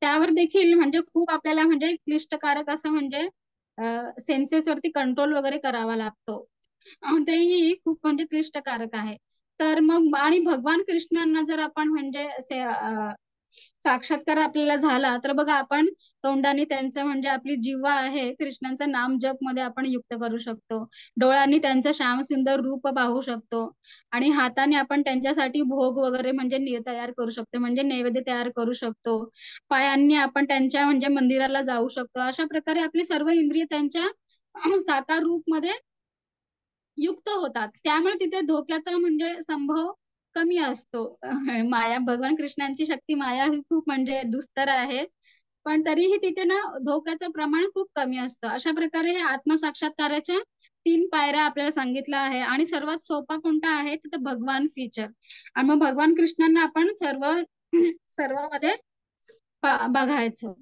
त्यावर देखील म्हणजे खूप आपल्याला म्हणजे क्लिष्टकारक असं म्हणजे सेन्सेस वरती कंट्रोल वगैरे करावा लागतो. तेही खूप म्हणजे क्लिष्टकारक आहे. तर मग आणि भगवान कृष्णांना जर आपण म्हणजे असे साक्षात्कार आपल्याला झाला तर बघा आपण तोंडाने त्यांचं म्हणजे आपली जिव्हा आहे कृष्णांचं नाम जप मध्ये आपण युक्त करू शकतो. डोळ्यांनी त्यांचं श्याम सुंदर रूप पाहू शकतो आणि हाताने आपण त्यांच्यासाठी भोग वगैरे म्हणजे तयार करू शकतो, म्हणजे नैवेद्य तयार करू शकतो. पायांनी आपण त्यांच्या म्हणजे मंदिराला जाऊ शकतो. अशा प्रकारे आपली सर्व इंद्रिय त्यांच्या साकार रूप मध्ये युक्त होतात. त्यामुळे तिथे धोक्याचा म्हणजे संभव कमी असतो. माया भगवान कृष्णांची शक्ती माया ही खूप म्हणजे दुस्तर आहे, पण तरीही तिथे ना धोक्याचं प्रमाण खूप कमी असतं. अशा प्रकारे हे आत्मसाक्षात्काराच्या 3 पायऱ्या आपल्याला सांगितल्या आहे. आणि सर्वात सोपा कोणता आहे तर भगवान फीचर. आणि मग भगवान कृष्णांना आपण सर्व सर्वांमध्ये बघायचं.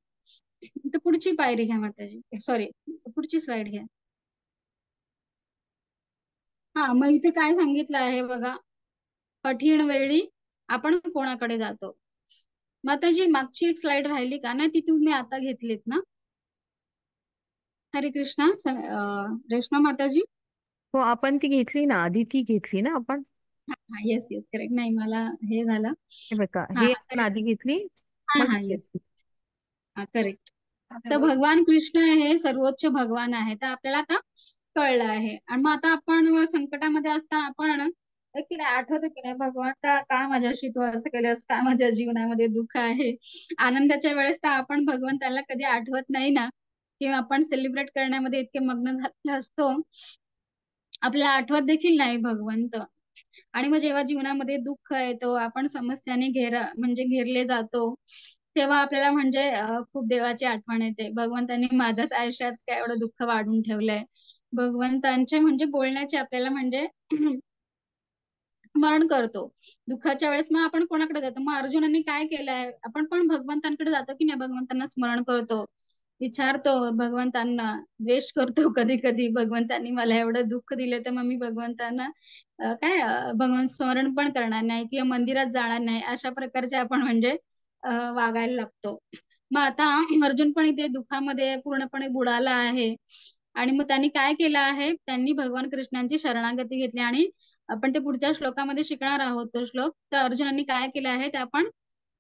तर पुढची पायरी घ्या माताजी, सॉरी पुढची स्लाइड घ्या. हा, मग इथे काय सांगितलं आहे बघा, कठीण वेळी आपण कोणाकडे जातो. माताजी मागची एक स्लाइड राहिली का नाही, ती तुम्ही आता घेतलीत ना? हरे कृष्णा रेश्मा माताजी. हो, आपण ती घेतली ना, आधी ती घेतली ना आपण. हा हा, येस येस, करेक्ट. नाही मला हे झालं. हे बघा, हा हे हा, आपण करेक्ट. आधी घेतली, हा मग हा, ही येस. घेतली. हा, करेक्ट. तर भगवान कृष्ण हे सर्वोच्च भगवान आहे, तर आपल्याला आता कळलं आहे. आणि मग आता आपण संकटामध्ये असता आपण की नाही, आठवतं की नाही, भगवान का माझ्याशी तू असं केलंस, का माझ्या जीवनामध्ये दुःख आहे. आनंदाच्या वेळेस तर आपण भगवंताला कधी आठवत नाही ना, किंवा आपण सेलिब्रेट करण्यामध्ये इतके मग्न झालेलो असतो, आपल्याला आठवत देखील नाही भगवंत. आणि मग जेव्हा जीवनामध्ये दुःख येतो, आपण समस्याने म्हणजे घेरले जातो, तेव्हा आपल्याला म्हणजे खूप देवाची आठवण येते. भगवंतांनी माझ्याच आयुष्यात काय एवढं दुःख वाढून ठेवलंय. भगवंतांचे म्हणजे बोलण्याचे आपल्याला म्हणजे स्मरण करतो दुःखाच्या वेळेस. मग आपण कोणाकडे जातो? मग अर्जुनाने काय केलंय, आपण पण भगवंतांकडे जातो की नाही, भगवंतांना स्मरण करतो, विचारतो भगवंतांना, द्वेष करतो कधी कधी, भगवंतांनी मला एवढं दुःख दिलं तर मग मी भगवंतांना भगवंत स्मरण पण करणार नाही किंवा मंदिरात जाणार नाही, अशा प्रकारचे आपण म्हणजे वागायला लागतो. मग आता अर्जुन पण इथे दुःखामध्ये पूर्णपणे बुडाला आहे. आणि मग त्यांनी काय केलं आहे, त्यांनी भगवान कृष्णांची शरणागती घेतली. आणि आपण ते पुढच्या श्लोकामध्ये शिकणार आहोत तो श्लोक. तर अर्जुनांनी काय केलं आहे ते आपण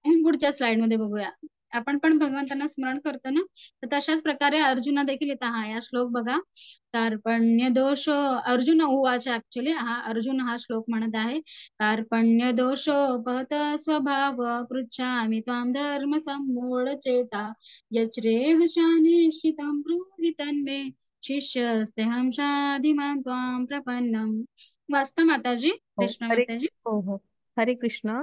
पुढच्या स्लाइड मध्ये बघूया. आपण पण भगवंतांना स्मरण करतो ना, तर तशाच प्रकारे अर्जुना देखील येत. हा, या श्लोक बघा. कार्पण्य दोष अर्जुन उवाच, ऍक्च्युली हा अर्जुन हा श्लोक म्हणत आहे. कार्पण्य दोषोपहत स्वभाव पृच्छामि त्वां धर्म सम्मूढ चेता यच्रेहशानिश्चितं ब्रूहि तन्मे शिष्यस्तेऽहं शाधिमां त्वां प्रपन्नम्. वाचता माताजी, हो, रेश्मा हरे, माताजी. हो हो, हरे कृष्णा.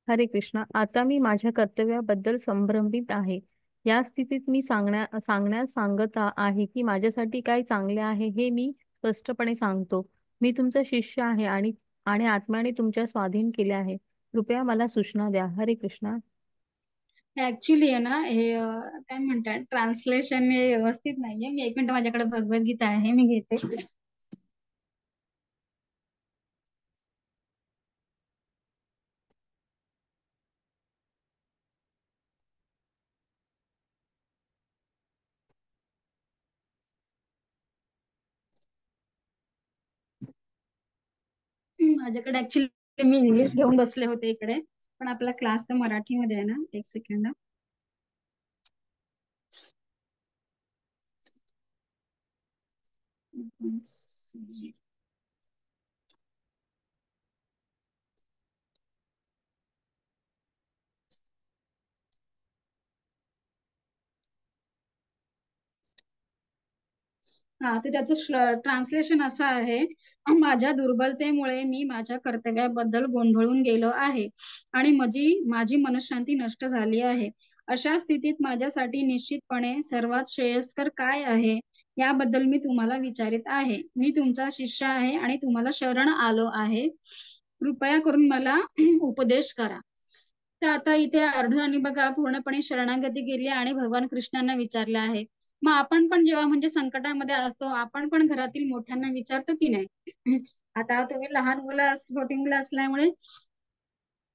हरे कृष्णा. आता मी माझ्या कर्तव्याबद्दल संभ्रमित आहे. या स्थितीत मी सांगण्यास सांगत आहे की माझ्यासाठी काय चांगले आहे हे मी स्पष्टपणे सांगतो. मी तुमचा शिष्य आहे आणि आणि आत्म्याने तुमच्या स्वाधीन केले आहे. कृपया मला सूचना द्या. हरे कृष्णा. ऍक्च्युली आहे ना, हे काय म्हणतात, ट्रान्सलेशन हे व्यवस्थित नाहीये. मी एक मिनिट, माझ्याकडे भगवद्गीता आहे, मी घेते. माझ्याकडे ऍक्च्युली मी इंग्लिश घेऊन बसले होते इकडे, पण आपला क्लास तर मराठीमध्ये आहे ना. एक सेकंड. हा, तर त्याचं ट्रान्सलेशन असं आहे, माझ्या दुर्बलतेमुळे मी माझ्या कर्तव्याबद्दल गोंधळून गेलो आहे आणि माझी मनःशांती नष्ट झाली आहे. अशा स्थितीत माझ्यासाठी निश्चितपणे सर्वात श्रेयस्कर काय आहे याबद्दल मी तुम्हाला विचारित आहे. मी तुमचा शिष्य आहे आणि तुम्हाला शरण आलो आहे. कृपया करून मला उपदेश करा. तर आता इथे अर्जुनाने बघा पूर्णपणे शरणागती केली आणि भगवान कृष्णांना विचारले आहे. मग आपण पण जेव्हा म्हणजे संकटामध्ये असतो, आपण पण घरातील मोठ्यांना विचारतो की नाही. आता तुम्ही लहान मुलं छोटी मुलं असल्यामुळे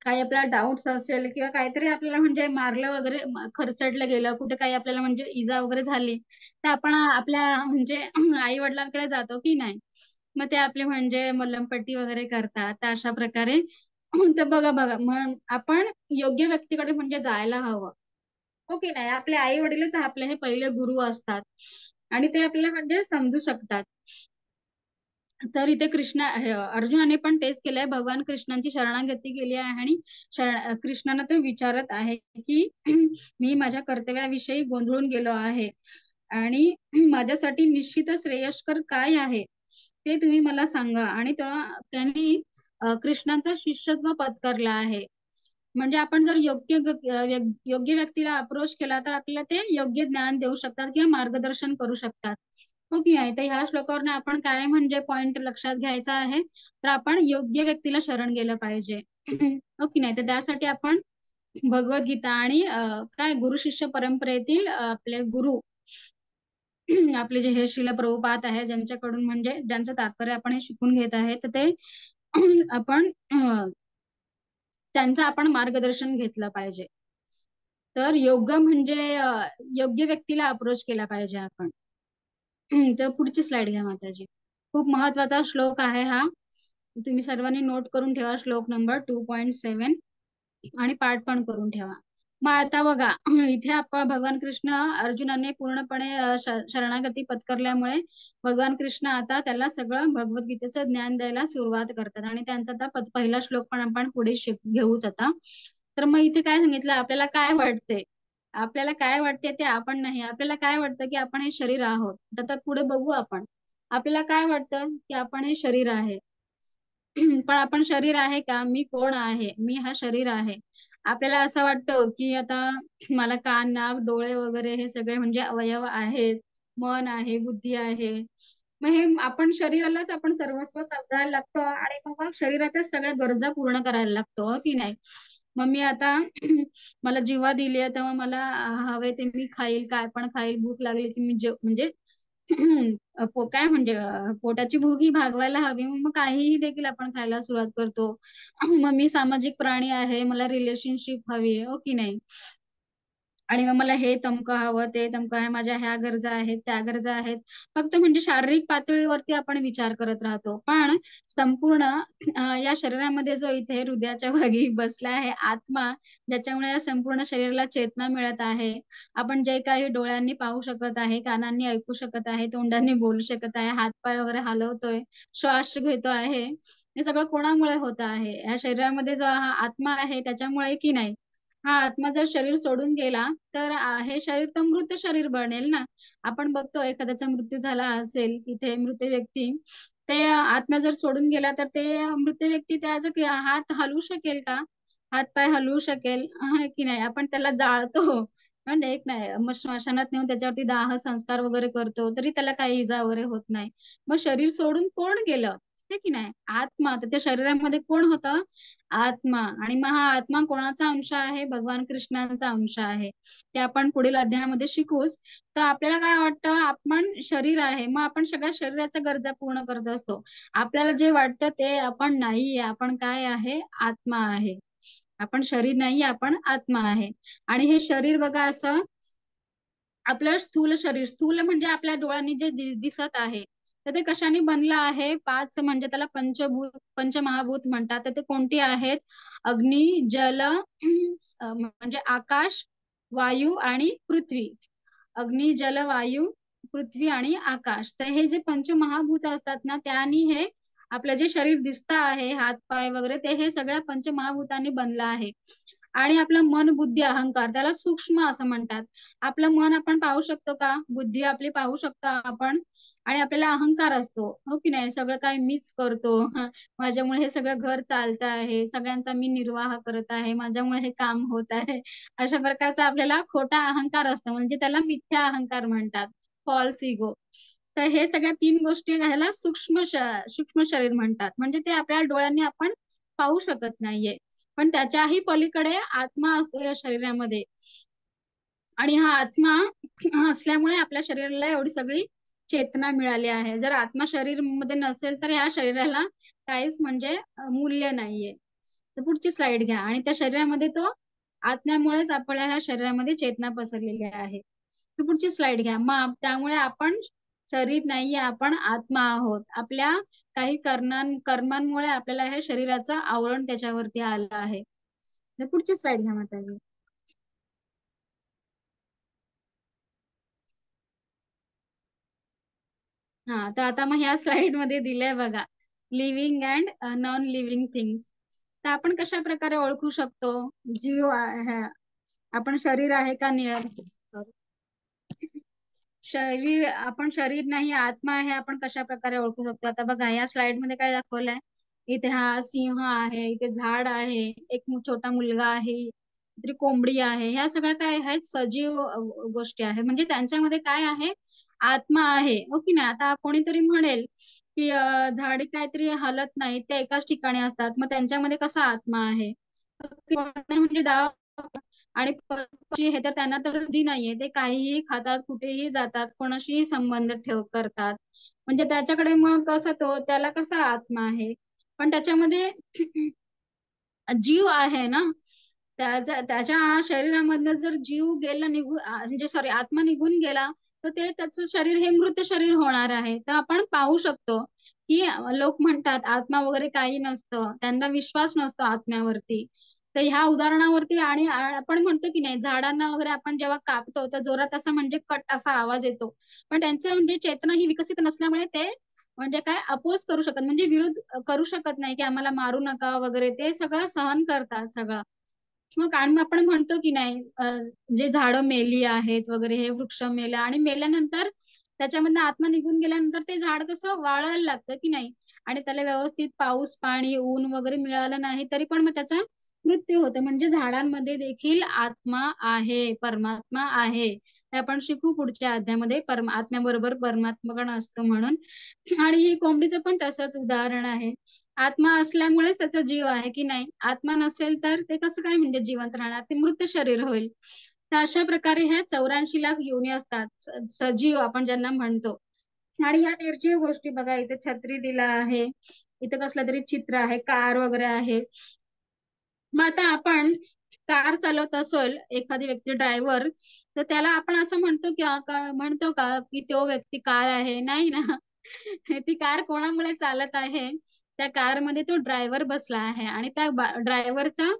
काही आपल्याला डाऊट्स असेल किंवा काहीतरी आपल्याला म्हणजे मारलं वगैरे, खरचडलं गेलं कुठे, काही आपल्याला म्हणजे इजा वगैरे झाली, तर आपण आपल्या म्हणजे आई वडिलांकडे जातो की नाही. मग ते आपले म्हणजे मलमपट्टी वगैरे करतात. तर अशा प्रकारे तर बघा बघा, मग आपण योग्य व्यक्तीकडे म्हणजे जायला हवं. ओके नाही, आपले आई वडीलच आपले हे पहिले गुरु असतात आणि ते आपल्याला म्हणजे समजू शकतात. तर इथे अर्जुनाने पण तेच केलंय, भगवान कृष्णांची शरणागती केली आहे आणि कृष्णाने तो विचारत आहे की मी माझ्या कर्तव्याविषयी गोंधळून गेलो आहे आणि माझ्यासाठी निश्चितच श्रेयस्कर काय आहे ते तुम्ही मला सांगा. आणि त्यांनी कृष्णांचा शिष्यत्व पत्करला आहे. म्हणजे आपण जर योग्य व्यक्तीला अप्रोच केला तर आपल्याला ते योग्य ज्ञान देऊ शकतात किंवा मार्गदर्शन करू शकतात. हो की आहे. तर ह्या श्लोकावरनं आपण काय म्हणजे पॉइंट लक्षात घ्यायचा आहे, तर आपण योग्य व्यक्तीला शरण गेलं पाहिजे. हो की नाही. तर त्यासाठी आपण भगवद्गीता आणि काय गुरु शिष्य परंपरेतील आपले गुरु आपले जे हे श्रील प्रभुपाद आहे, ज्यांच्याकडून म्हणजे ज्यांचं तात्पर्य आपण हे शिकून घेत आहे, तर ते आपण त्यांचं आपण मार्गदर्शन घेतलं पाहिजे. तर योग्य म्हणजे योग्य व्यक्तीला अप्रोच केला पाहिजे आपण. तर पुढची स्लाइड घ्या माताजी. खूप महत्वाचा श्लोक आहे हा, तुम्ही सर्वांनी नोट करून ठेवा. श्लोक नंबर 2.7 आणि पाठ पण करून ठेवा. मग आता बघा इथे आपण भगवान कृष्ण अर्जुनाने पूर्णपणे शरणागती पत्करल्यामुळे भगवान कृष्ण आता त्याला सगळं भगवद्गीतेचं ज्ञान द्यायला सुरुवात करतात आणि त्यांचा आता पहिला श्लोक पण आपण पुढे घेऊच आता. तर मग इथे काय सांगितलं, आपल्याला काय वाटते, आपल्याला काय वाटते ते आपण नाही, आपल्याला काय वाटतं की आपण हे शरीर आहोत. तर पुढे बघू आपण, आपल्याला काय वाटतं की आपण हे शरीर आहे. पण आपण शरीर आहे का, मी कोण आहे, मी हा शरीर आहे. आपल्याला असं वाटतं की आता मला कान नाक डोळे वगैरे हे सगळे म्हणजे अवयव आहेत, मन आहे, बुद्धी आहे. मग हे आपण शरीरालाच आपण सर्वस्व समजायला लागतो आणि मग शरीराच्या सगळ्या गरजा पूर्ण करायला लागतो, हो की नाही. मग मी आता मला जीवा दिली आहे तेव्हा मला हवे ते मी खाईल, काय पण खाईल, भूक लागली की मी म्हणजे काय म्हणजे पोटाची भूक ही भागवायला हवी, मग काहीही देखील आपण खायला सुरुवात करतो. मग मी सामाजिक प्राणी आहे, मला रिलेशनशिप हवी आहे, हो की नाही. आणि मग मला हे तमकं हवं, ते तमकं आहे, माझ्या ह्या गरजा आहेत, त्या गरजा आहेत. फक्त म्हणजे शारीरिक पातळीवरती आपण विचार करत राहतो, पण संपूर्ण या शरीरामध्ये जो इथे हृदयाच्या भागी बसला आहे आत्मा, ज्याच्यामुळे या संपूर्ण शरीराला चेतना मिळत आहे. आपण जे काही डोळ्यांनी पाहू शकत आहे, कानांनी ऐकू शकत आहे, तोंडांनी बोलू शकत आहे, हातपाय वगैरे हलवतोय, श्वास घेतो आहे, हे सगळं कोणामुळे होत आहे, या शरीरामध्ये जो हा आत्मा आहे त्याच्यामुळे की नाही. हा आत्मा जर शरीर सोडून गेला तर हे शरीर तर मृत शरीर बनेल ना. आपण बघतो एखाद्याचा मृत्यू झाला असेल तिथे मृत व्यक्ती, ते आत्मा जर सोडून गेला तर ते मृत व्यक्ती त्याचा हात हलवू शकेल का, हात पाय हलवू शकेल की नाही. आपण त्याला जाळतो म्हणजे एक नाही, मग स्मशानात नेऊन त्याच्यावरती दाह संस्कार वगैरे करतो तरी त्याला काही इजा वगैरे होत नाही. मग शरीर सोडून कोण गेलं, हे की नाही, आत्मा. तर त्या शरीरामध्ये कोण होतं, आत्मा. आणि मग हा आत्मा कोणाचा अंश आहे, भगवान कृष्णांचा अंश आहे. ते आपण पुढील अध्यायामध्ये शिकूच. तर आपल्याला काय वाटतं, आपण शरीर आहे, मग आपण सगळ्या शरीराच्या गरजा पूर्ण करत असतो. आपल्याला जे वाटतं ते आपण नाहीये, आपण काय आहे, आत्मा आहे. आपण शरीर नाहीये, आपण आत्मा आहे. आणि हे शरीर बघा असं आपलं स्थूल शरीर, स्थूल म्हणजे आपल्या डोळ्यांनी जे दिसत आहे, तर ते कशाने बनलं आहे, पाच म्हणजे त्याला पंचभूत पंचमहाभूत म्हणतात. तर ते कोणती आहेत, अग्नी जल म्हणजे आकाश, वायू आणि पृथ्वी. अग्नी जल वायू पृथ्वी आणि आकाश, तर हे जे पंचमहाभूत असतात ना, त्यानी हे आपलं जे शरीर दिसतं आहे, हात पाय वगैरे, ते हे सगळ्या पंचमहाभूतांनी बनलं आहे. आणि आपलं मन बुद्धी अहंकार त्याला सूक्ष्म असं म्हणतात. आपलं मन आपण पाहू शकतो का, बुद्धी आपली पाहू शकतो आपण, आणि आपल्याला अहंकार असतो, हो की नाही, सगळं काही मीच करतो, माझ्यामुळे हे सगळं घर चालत आहे, सगळ्यांचा मी निर्वाह करत आहे, माझ्यामुळे हे काम होत आहे, अशा प्रकारचा आपल्याला खोटा अहंकार असतो, म्हणजे त्याला मिथ्या अहंकार म्हणतात, फॉल्स इगो. तर हे सगळ्या तीन गोष्टी ह्याला सूक्ष्म शरीर म्हणतात, म्हणजे ते आपल्या डोळ्यांनी आपण पाहू शकत नाहीये. पण त्याच्याही पलीकडे आत्मा असतो या शरीरामध्ये. आणि हा आत्मा असल्यामुळे आपल्या शरीराला एवढी सगळी चेतना मिळाली आहे. जर आत्मा शरीर मध्ये नसेल तर या शरीराला काहीच म्हणजे मूल्य नाहीये. तर पुढची स्लाइड घ्या. आणि त्या शरीरामध्ये तो आत्म्यामुळेच आपल्या ह्या शरीरामध्ये चेतना पसरलेली आहे. तर पुढची स्लाइड घ्या. मग त्यामुळे आपण शरीर नाहीये, आपण आत्मा आहोत. आपल्या काही कर्मांमुळे आपल्याला हे शरीराचं आवरण त्याच्यावरती आलं आहे. तर पुढची स्लाइड घ्या माताजी. हा, तर आता मग ह्या स्लाइड मध्ये दिलंय बघा, living and non living things. तर आपण कशा प्रकारे ओळखू शकतो, जीव आपण शरीर आहे का शरीर, आपण शरीर नाही आत्मा आहे, आपण कशा प्रकारे ओळखू शकतो. आता बघा या स्लाइड मध्ये काय दाखवलंय, इथे हा सिंह आहे, इथे झाड आहे, एक छोटा मुलगा आहे, इथे कोंबडी आहे, ह्या सगळ्या काय आहेत, सजीव गोष्टी आहे, म्हणजे त्यांच्यामध्ये काय आहे, आत्मा आहे, हो की नाही. आता कोणीतरी म्हणेल की झाडे काहीतरी हलत नाही, ते एकाच ठिकाणी असतात, मग त्यांच्यामध्ये कसा आत्मा आहे, म्हणजे आणि पक्षी हे तर त्यांना तर बुद्धी नाहीये, ते काहीही खातात, कुठेही जातात, कोणाशीही संबंध करतात. म्हणजे त्याच्याकडे मग कसं त्याला कसा आत्मा आहे, पण त्याच्यामध्ये जीव आहे ना. त्याच्या शरीरामधनं जर जीव गेला म्हणजे सॉरी आत्मा निघून गेला, तर ते त्याचं शरीर हे मृत शरीर होणार आहे. तर आपण पाहू शकतो की लोक म्हणतात आत्मा वगैरे काही नसतं, त्यांना विश्वास नसतो आत्म्यावरती. तर ह्या उदाहरणावरती आणि आपण म्हणतो की नाही, झाडांना वगैरे आपण जेव्हा कापतो तर जोरात असा म्हणजे कट असा आवाज येतो, पण त्यांचं म्हणजे चेतना ही विकसित नसल्यामुळे ते म्हणजे काय अपोज करू शकत, म्हणजे विरोध करू शकत नाही की आम्हाला मारू नका वगैरे, ते सगळं सहन करतात सगळं. मग आणि आपण म्हणतो की नाही जे झाडं मेली आहेत वगैरे, हे वृक्ष मेले आणि मेल्यानंतर त्याच्यामधनं आत्मा निघून गेल्यानंतर ते झाड कसं वाळायला लागतं की नाही, आणि त्याला व्यवस्थित पाऊस पाणी ऊन वगैरे मिळालं नाही तरी पण मग त्याचा मृत्यू होतो. म्हणजे झाडांमध्ये देखील आत्मा आहे, परमात्मा आहे. हे आपण शिकू पुढच्या अध्यायामध्ये, आत्म्याबरोबर परमात्मा पण असतो म्हणून. आणि ही कोंबडीचं पण तसंच उदाहरण आहे. आत्मा असल्यामुळेच त्याचा जीव आहे की नाही, आत्मा नसेल तर ते कसं काय म्हणजे जिवंत राहणार, ते मृत शरीर होईल. तर अशा प्रकारे ह्या 84 लाख योनी असतात, सजीव आपण ज्यांना म्हणतो. आणि ह्या निर्जीव गोष्टी बघा, इथे छत्री दिला आहे, इथे कसलं तरी चित्र आहे, कार वगैरे आहे. मग आता आपण कार चालवत असेल एखादी व्यक्ती ड्रायव्हर, तर त्याला आपण असं म्हणतो का की तो व्यक्ती कार आहे? नाही ना. ती कार कोणामुळे चालत आहे? त्या कार मध्ये तो ड्रायव्हर बसला आहे आणि त्या ड्रायव्हरचा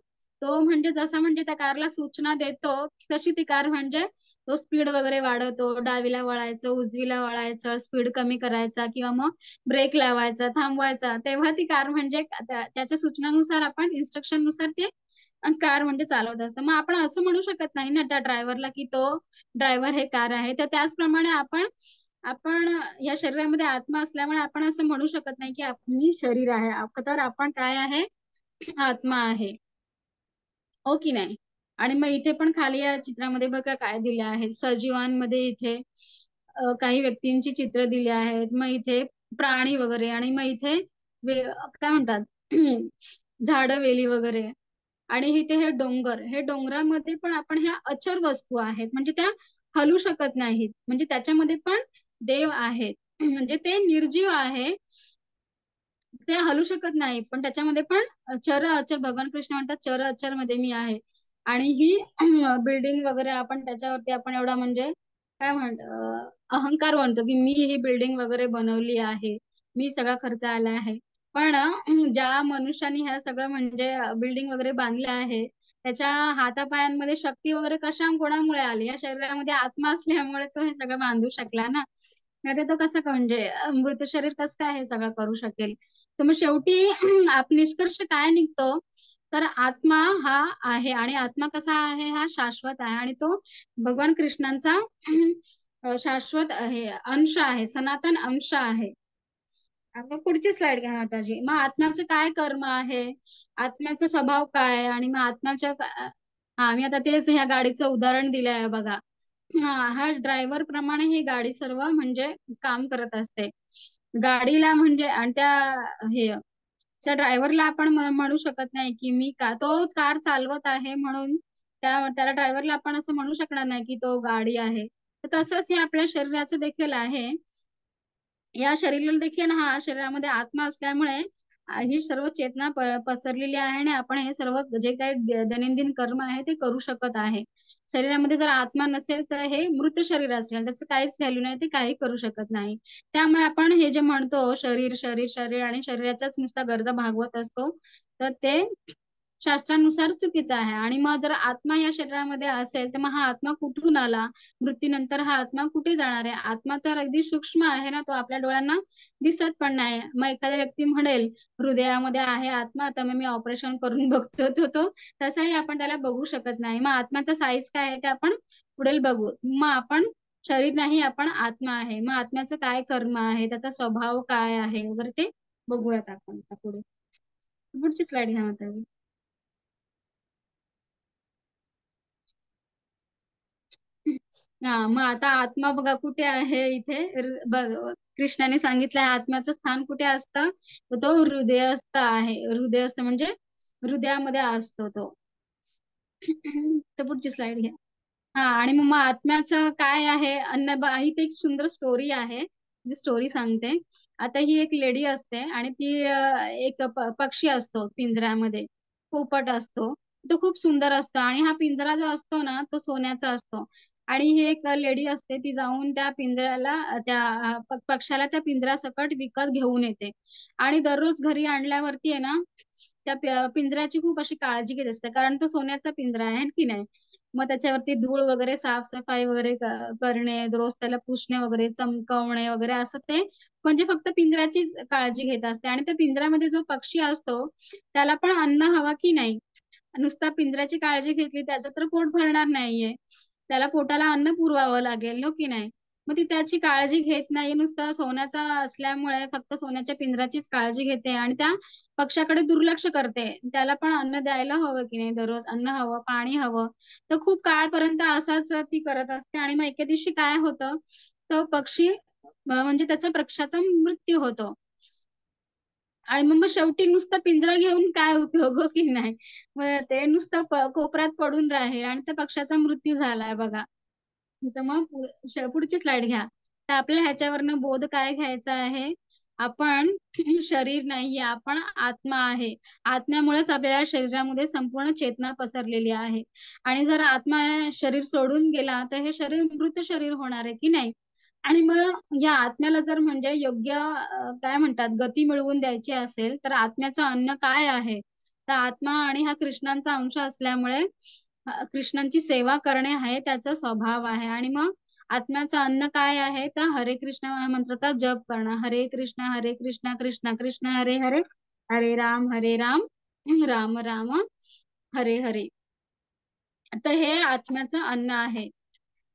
तो म्हणजे जसा म्हणजे त्या कारला सूचना देतो, तशी ती कार म्हणजे तो स्पीड वगैरे वाढवतो, डावीला वळायचं उजवीला वळायचं, स्पीड कमी करायचा किंवा मग ब्रेक लावायचा थांबवायचा, तेव्हा ती कार म्हणजे त्याच्या सूचनानुसार आपण इन्स्ट्रक्शन नुसार ते कार म्हणजे चालवत असतं. मग आपण असं म्हणू शकत नाही ना त्या ड्रायव्हरला की तो ड्रायव्हर हे कार आहे. तर त्याचप्रमाणे आपण आपण या शरीरामध्ये आत्मा असल्यामुळे आपण असं म्हणू शकत नाही की मी शरीर आहे, तर आपण काय आहे, आत्मा आहे. हो की नाही. आणि मग इथे पण खाली या चित्रामध्ये बघा काय दिले आहे, सजीवांमध्ये इथे काही व्यक्तींची चित्र दिली आहेत, मग इथे प्राणी वगैरे, आणि मग इथे काय म्हणतात झाडं वेली वगैरे. आणि इथे हे डोंगरामध्ये पण आपण ह्या अचर वस्तू आहेत, म्हणजे त्या हलू शकत नाहीत, म्हणजे त्याच्यामध्ये पण देव आहेत. म्हणजे ते निर्जीव आहे, ते हलू शकत नाही, पण त्याच्यामध्ये पण चर अचर, भगवान कृष्ण म्हणतात चर अचर मध्ये मी आहे. आणि ही बिल्डिंग वगैरे आपण त्याच्यावरती आपण एवढा म्हणजे काय अहंकार म्हणतो की मी ही बिल्डिंग वगैरे बनवली आहे, मी सगळा खर्च आला आहे. पण ज्या मनुष्याने ह्या सगळं म्हणजे बिल्डिंग वगैरे बांधल्या आहे, त्याच्या हातापायांमध्ये शक्ती वगैरे कशा कोणामुळे आली, या शरीरामध्ये आत्मा असल्यामुळे तो हे सगळं बांधू शकला ना. नाही तो कसं म्हणजे मृत शरीर कसं काय हे सगळं करू शकेल. तर मग शेवटी निष्कर्ष काय निघतो, तर आत्मा हा आहे, आणि आत्मा कसा आहे, हा शाश्वत आहे, आणि तो भगवान कृष्णांचा शाश्वत आहे, अंश आहे, सनातन अंश आहे. मग पुढची स्लाइड घ्या माताजी. मग आत्म्याचं काय कर्म आहे, आत्म्याचा स्वभाव काय आहे, आणि मग हा मी आता तेच ह्या गाडीचं उदाहरण दिलं आहे बघा. हा ड्रायव्हर प्रमाणे ही गाडी सर्व म्हणजे काम करत असते गाडीला, म्हणजे आणि हे त्या ड्रायव्हरला आपण म्हणू शकत नाही की मी का तो कार चालवत आहे म्हणून त्याला ड्रायव्हरला आपण असं म्हणू शकणार नाही की तो गाडी आहे. तर तसंच हे आपल्या शरीराचं देखील आहे. या शरीराला देखील हा शरीरामध्ये आत्मा असल्यामुळे ही सर्व चेतना पसरलेली आहे, आणि आपण हे सर्व जे काही दैनंदिन कर्म आहे ते करू शकत आहे. शरीरामध्ये जर आत्मा नसेल तर हे मृत शरीर असेल, त्याचं काहीच व्हॅल्यू नाही, ते काही करू शकत नाही. त्यामुळे आपण हे जे म्हणतो शरीर शरीर शरीर आणि शरीराच्याच नुसता गरजा भागवत असतो, तर ते शास्त्रानुसार चुकीचं आहे. आणि मग जर आत्मा या शरीरामध्ये असेल तर मग हा आत्मा कुठून आला, मृत्यूनंतर हा आत्मा कुठे जाणार आहे. आत्मा तर अगदी सूक्ष्म आहे ना, तो आपल्या डोळ्यांना दिसत पण नाही. मग एखादा व्यक्ती म्हणेल हृदयामध्ये आहे आत्मा, तर मग मी ऑपरेशन करून बघतो, तो तसाही आपण त्याला बघू शकत नाही. मग आत्म्याचा साईज काय आहे ते आपण पुढील बघू. मग आपण शरीर नाही, आपण आत्मा आहे. मग आत्म्याचं काय कर्म आहे, त्याचा स्वभाव काय आहे वगैरे ते बघूयात आपण आता पुढे. पुढची स्लाइड घ्या आता. हा मग आता आत्मा बघा कुठे आहे इथे, कृष्णाने सांगितलंय आत्म्याचं स्थान कुठे असतं, तर तो हृदयस्थ आहे. हृदयस्थ म्हणजे हृदयामध्ये असतो तो. तर पुढची स्लाइड घ्या. हा, आणि मग आत्म्याचं काय आहे इथे एक सुंदर स्टोरी आहे. ती स्टोरी सांगते. आता ही एक लेडी असते आणि ती एक पक्षी असतो पिंजऱ्यामध्ये, पोपट असतो. तो खूप सुंदर असतो आणि हा पिंजरा जो असतो ना तो सोन्याचा असतो. आणि ही एक लेडी असते, ती जाऊन त्या पिंजऱ्याला त्या पक्षाला त्या पिंजऱ्यासकट विकत घेऊन येते. आणि दररोज घरी आणल्यावरती आहे ना त्या पिंजऱ्याची खूप अशी काळजी घेत असते, कारण तो सोन्याचा पिंजरा आहे की नाही. मग त्याच्यावरती धूळ वगैरे साफसफाई वगैरे करणे, रोज त्याला पुसणे वगैरे, चमकवणे वगैरे, असं ते म्हणजे फक्त पिंजऱ्याचीच काळजी घेत असते. आणि त्या पिंजऱ्यामध्ये जो पक्षी असतो त्याला पण अन्न हवा की नाही. नुसता पिंजऱ्याची काळजी घेतली त्याचं तर पोट भरणार नाहीये, त्याला पोटाला अन्न पुरवावं लागेल, हो की नाही. मग ती त्याची काळजी घेत नाही, नुसतं सोन्याचा असल्यामुळे फक्त सोन्याच्या पिंजऱ्याचीच काळजी घेते आणि त्या पक्षाकडे दुर्लक्ष करते. त्याला पण अन्न द्यायला हवं की नाही, दररोज अन्न हवं, पाणी हवं. तर खूप काळपर्यंत असाच ती करत असते. आणि मग एके दिवशी काय होतं, तो पक्षी म्हणजे त्याच्या पक्षाचा मृत्यू होतो. आणि मग शेवटी नुसतं पिंजरा घेऊन काय उपयोग, हो की नाही. मग ते नुसतं कोपऱ्यात पडून राहील आणि त्या पक्षाचा मृत्यू झालाय बघा. तर मग पुढची स्लाइड घ्या. तर आपल्याला ह्याच्यावरनं बोध काय घ्यायचा आहे. आपण शरीर नाहीये, आपण आत्मा आहे. आत्म्यामुळेच आपल्या शरीरामध्ये संपूर्ण चेतना पसरलेली आहे. आणि जर आत्मा शरीर सोडून गेला तर हे शरीर मृत शरीर होणार आहे की नाही. आणि मग या आत्म्याला जर म्हणजे योग्य काय म्हणतात गती मिळवून द्यायची असेल तर आत्म्याचं अन्न काय आहे. तर आत्मा आणि हा कृष्णांचा अंश असल्यामुळे कृष्णांची सेवा करणे आहे त्याचा स्वभाव आहे. आणि मग आत्म्याचं अन्न काय आहे तर हरे कृष्ण मंत्राचा जप करणं. हरे कृष्ण कृष्ण कृष्ण हरे हरे, हरे राम राम राम हरे हरे. तर हे आत्म्याचं अन्न आहे.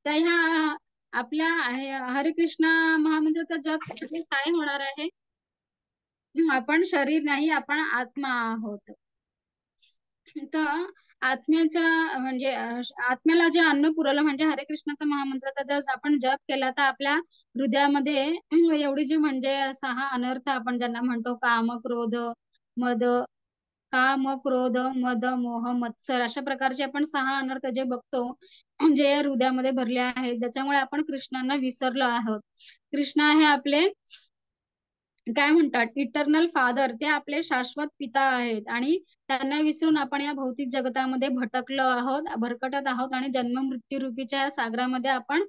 तर ह्या आपल्या हरे कृष्ण महामंत्राचा जप केल्याने काय होणार आहे. आपण शरीर नाही, आपण आत्मा आहोत. तर आत्म्याचा म्हणजे आत्म्याला जे अन्न पुरवलं म्हणजे हरे कृष्णाचा महामंत्राचा जर आपण जप केला तर आपल्या हृदयामध्ये एवढी जी म्हणजे 6 अनर्थ आपण ज्यांना म्हणतो, मद काम, क्रोध, मद, मोह, मत्सर, अशा प्रकारचे आपण 6 अनर्थ जे बघतो, जे हृदयामध्ये भरले आहेत, ज्याच्यामुळे आपण कृष्णांना विसरलो आहोत. कृष्ण आहे आपले काय म्हणतात इटर्नल फादर, ते आपले शाश्वत पिता आहेत. आणि त्यांना विसरून आपण या भौतिक जगतामध्ये भटकलो आहोत, भरकटत आहोत आणि जन्म मृत्यू रूपीच्या या सागरामध्ये आपण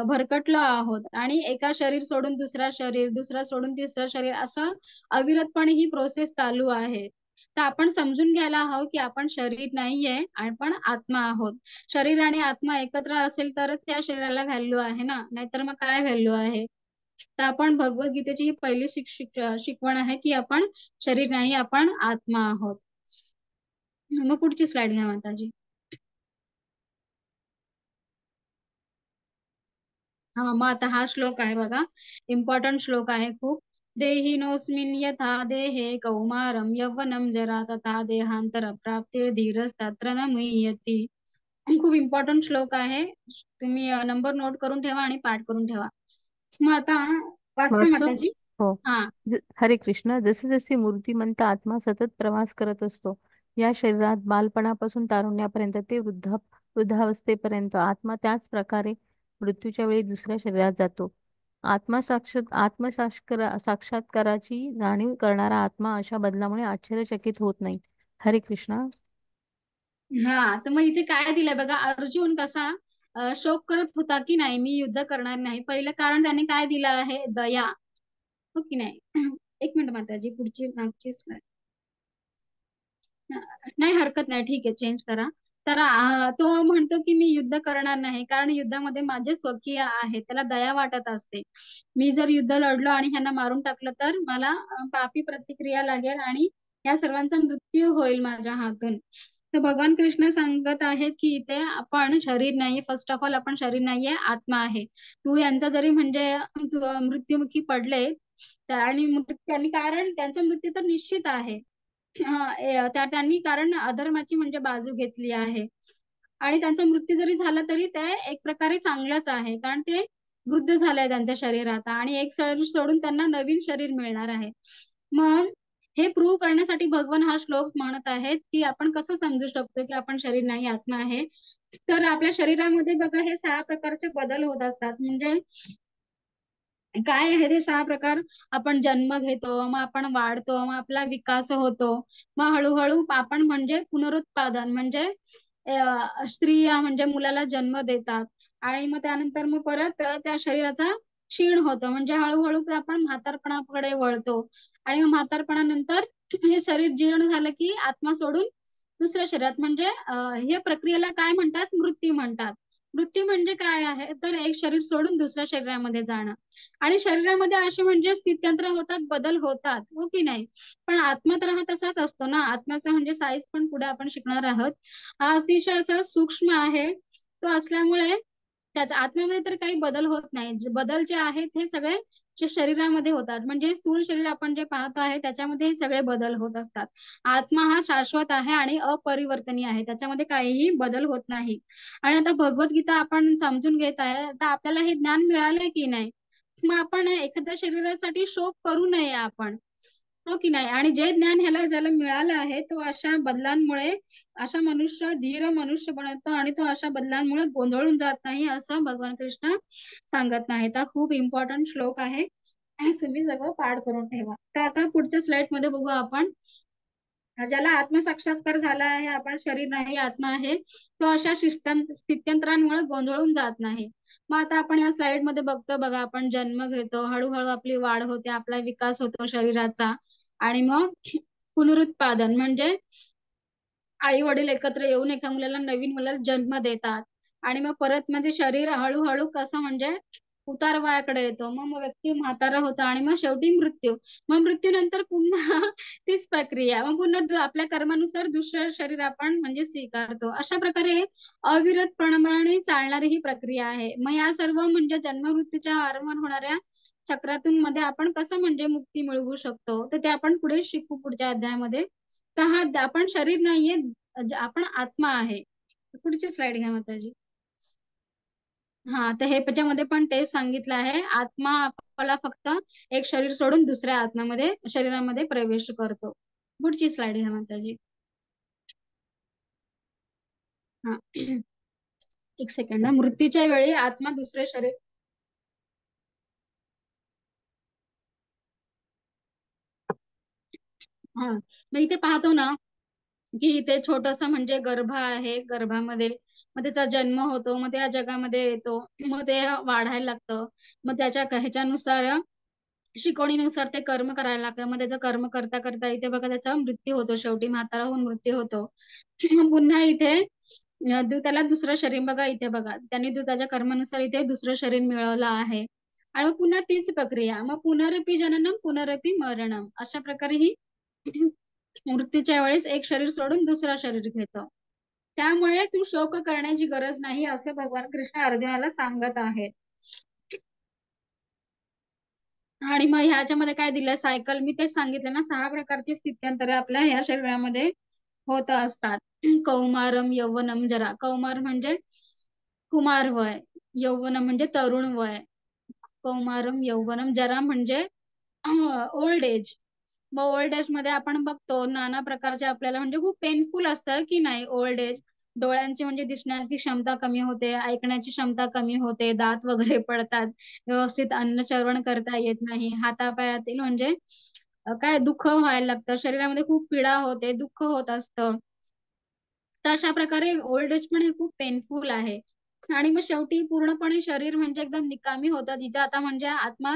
भरकटलो आहोत. आणि एका शरीर सोडून दुसरा शरीर, दुसरा सोडून तिसरं शरीर, असं अविरतपणे ही प्रोसेस चालू आहे. तर आपण समजून घ्यायला हवं की आपण शरीर नाहीये, आपण आत्मा आहोत. शरीर आणि आत्मा एकत्र असेल तरच या शरीराला व्हॅल्यू आहे ना, नाहीतर मग काय व्हॅल्यू आहे. तर आपण भगवद्गीतेची ही पहिली शिकवण आहे की आपण शरीर नाही, आपण आत्मा आहोत. मग पुढची स्लाइड घ्या माताजी. हा, मग आता हा श्लोक आहे बघा, इम्पॉर्टंट श्लोक आहे खूप. देहिनोऽस्मिन् यथा देहे कौमारं यौवनं जरा तथा देहांतर प्राप्ते धीरस्तत्र न मुह्यति. खूप इम्पॉर्टंट श्लोक आहे. तुम्ही नंबर नोट करून ठेवा आणि पाठ करून ठेवा. मग आता वाचते वाचू? माताजी. हो. हा. हरे कृष्ण. जसे जसे मूर्तिमंत आत्मा सतत प्रवास करत असतो या शरीरात, बालपणापासून तारुण्यापर्यंत ते वृद्धावस्थेपर्यंत, आत्मा त्याच प्रकारे मृत्यूच्या वेळी दुसऱ्या शरीरात जातो. साक्षात्काराची जाणीव करणारा आत्मा अशा बदलामुळे आश्चर्यचकित होत नाही. हरे कृष्णा. हा, तर मग इथे काय दिलंय बघा, अर्जुन कसा शोक करत होता की नाही, मी युद्ध करणार नाही. पहिलं कारण त्याने काय दिलं आहे, दया, हो की नाही. एक मिनिट माताजी, पुढची मागची slide. नाही हरकत नाही, ठीक आहे, चेंज करा. तर तो म्हणतो की मी युद्ध करणार नाही, कारण युद्धामध्ये माझे स्वकीय आहे, त्याला दया वाटत असते. मी जर युद्ध लढलो आणि ह्यांना मारून टाकलं तर मला पापी प्रतिक्रिया लागेल आणि या सर्वांचा मृत्यू होईल माझ्या हातून. तर भगवान कृष्ण सांगत आहेत की इथे आपण शरीर नाही, फर्स्ट ऑफ ऑल आपण शरीर नाहीये, आत्मा आहे. तू यांचा जरी म्हणजे मृत्युमुखी पडले तर आणि त्यांनी कारण त्यांचा मृत्यू तर निश्चित आहे. त्यांनी कारण अधर्माची म्हणजे बाजू घेतली आहे. आणि त्यांचा मृत्यू जरी झाला तरी ते एक प्रकारे चांगलंच आहे, कारण ते वृद्ध झालंय त्यांच्या शरीरात आणि एक शरीर सोडून त्यांना नवीन शरीर मिळणार आहे. मग हे प्रूव्ह करण्यासाठी भगवान हा श्लोक म्हणत आहेत की आपण कसं समजू शकतो की आपण शरीर नाही आत्मा आहे. तर आपल्या शरीरामध्ये बघा हे 6 प्रकारचे बदल होत असतात. म्हणजे काय आहे ते 6 प्रकार. आपण जन्म घेतो, मग आपण वाढतो, मग आपला विकास होतो, मग हळूहळू आपण म्हणजे पुनरुत्पादन म्हणजे स्त्रिया म्हणजे मुलाला जन्म देतात आणि मग त्यानंतर मग परत त्या शरीराचा क्षीण होतो म्हणजे हळूहळू ते आपण म्हातारपणाकडे वळतो आणि मग म्हातारपणानंतर हे शरीर जीर्ण झालं की आत्मा सोडून दुसऱ्या शरीरात म्हणजे हे प्रक्रियेला काय म्हणतात, मृत्यू म्हणतात. मृत्यू म्हणजे काय आहे तर एक शरीर सोडून दुसऱ्या शरीरामध्ये जाणं. आणि शरीरामध्ये असे म्हणजे स्थित्यंतर होतात, बदल होतात, हो की नाही. पण आत्मा तर हा तसाच असतो ना. आत्म्याचा म्हणजे साईज पण पुढे आपण शिकणार आहोत. हा अतिशय असा सूक्ष्म आहे. तो असल्यामुळे त्याच्या आत्म्यामध्ये तर काही बदल होत नाही. बदल जे आहेत हे सगळे जे शरीरामध्ये होतात म्हणजे स्थूल शरीर आपण जे पाहतो आहे त्याच्यामध्ये हे सगळे बदल होत असतात. आत्मा हा शाश्वत आहे आणि अपरिवर्तनीय आहे, त्याच्यामध्ये काहीही बदल होत नाही. आणि आता भगवद्गीता आपण समजून घेत आहे तर आपल्याला हे ज्ञान मिळालंय की नाही. मग आपण एखाद्या शरीरासाठी शोक करू नये आपण, हो की नाही. आणि जे ज्ञान ह्याला ज्याला मिळालं आहे तो अशा बदलांमुळे अशा मनुष्य धीर मनुष्य बनतो आणि तो अशा बदलांमुळे गोंधळून जात नाही असं भगवान कृष्ण सांगत नाही. तर खूप इम्पॉर्टंट श्लोक आहे, तुम्ही सगळं पाठ करून ठेवा. तर आता पुढच्या स्लाइड मध्ये बघू आपण. ज्याला आत्मसाक्षात्कार झाला आहे आपण शरीर नाही आत्मा आहे तो अशा स्थित्यंतरांमुळे गोंधळून जात नाही. मग आता आपण या स्लाइड मध्ये बघतो बघा, आपण जन्म घेतो, हळूहळू आपली वाढ होते, आपला विकास होतो शरीराचा आणि मग पुनरुत्पादन म्हणजे आई वडील एकत्र येऊन एका मुलाला नवीन मुलाला जन्म देतात आणि मग परत म्हणजे शरीर हळूहळू कसं म्हणजे उतार वयाकडे येतो, मग व्यक्ती म्हातारा होतो आणि मग शेवटी मृत्यू. मग मृत्यूनंतर पुन्हा तीच प्रक्रिया, मग पुन्हा आपल्या कर्मानुसार दुसरं शरीर आपण म्हणजे स्वीकारतो. अशा प्रकारे अविरतपणाने चालणारी ही प्रक्रिया आहे. मग या सर्व म्हणजे जन्म मृत्यूच्या वारंवार होणाऱ्या चक्रातून मध्ये आपण कसं म्हणजे मुक्ती मिळवू शकतो तर ते आपण पुढे शिकू पुढच्या अध्यायामध्ये. तर हा आपण शरीर नाहीये, आपण आत्मा आहे. पुढची स्लाइड घ्या माताजी. हा तर हे त्याच्यामध्ये पण तेच सांगितलं आहे, आत्मा आपला फक्त एक शरीर सोडून दुसऱ्या आत्म्यामध्ये शरीरामध्ये प्रवेश करतो. पुढची स्लाइड घ्या माताजी. हा एक सेकंड. मृत्यूच्या वेळी आत्मा दुसरे शरीर, हा मग इथे पाहतो ना की इथे छोटस म्हणजे गर्भ आहे, गर्भामध्ये मग त्याचा जन्म होतो, मग त्या जगामध्ये येतो, मग ते वाढायला लागतं, मग त्याच्या ह्याच्यानुसार शिकवणीनुसार ते कर्म करायला लागतं. मग त्याचं कर्म करता करता इथे बघा त्याचा मृत्यू होतो, शेवटी म्हातारा होऊन मृत्यू होतो. मग पुन्हा इथे त्याला दुसरं शरीर बघा, इथे बघा त्यांनी त्याच्या कर्मानुसार इथे दुसरं शरीर मिळवलं आहे. आणि मग पुन्हा तीच प्रक्रिया, मग पुनरपी जननम पुनरपी मरणम अशा प्रकारे ही मृत्यूच्या वेळेस एक शरीर सोडून दुसरा शरीर घेतो. त्यामुळे तू शोक करण्याची गरज नाही असे भगवान कृष्ण अर्जुनाला सांगत आहेत. आणि मग ह्याच्यामध्ये काय दिलं सायकल, मी तेच सांगितलं ना, 6 प्रकारची स्थित्यंतरे आपल्या ह्या शरीरामध्ये होत असतात. कौमारम यौवनम जरा, कौमार म्हणजे कुमार वय, यौवन म्हणजे तरुण वय, कौमारम यौवनम जरा म्हणजे ओल्ड एज. मग ओल्ड एज मध्ये आपण बघतो नाना प्रकारचे आपल्याला म्हणजे खूप पेनफुल असतं की नाही ओल्ड एज. डोळ्यांची म्हणजे दिसण्याची क्षमता कमी होते, ऐकण्याची क्षमता कमी होते, दात वगैरे पडतात, व्यवस्थित अन्न चरवण करता येत नाही, हातापायातील म्हणजे काय दुःख व्हायला लागतं, शरीरामध्ये खूप पीडा होते, दुःख होत असतं. तर अशा प्रकारे ओल्ड एज पण हे खूप पेनफुल आहे. आणि मग शेवटी पूर्णपणे शरीर म्हणजे एकदम निकामी होतं, जिथे आता म्हणजे आत्मा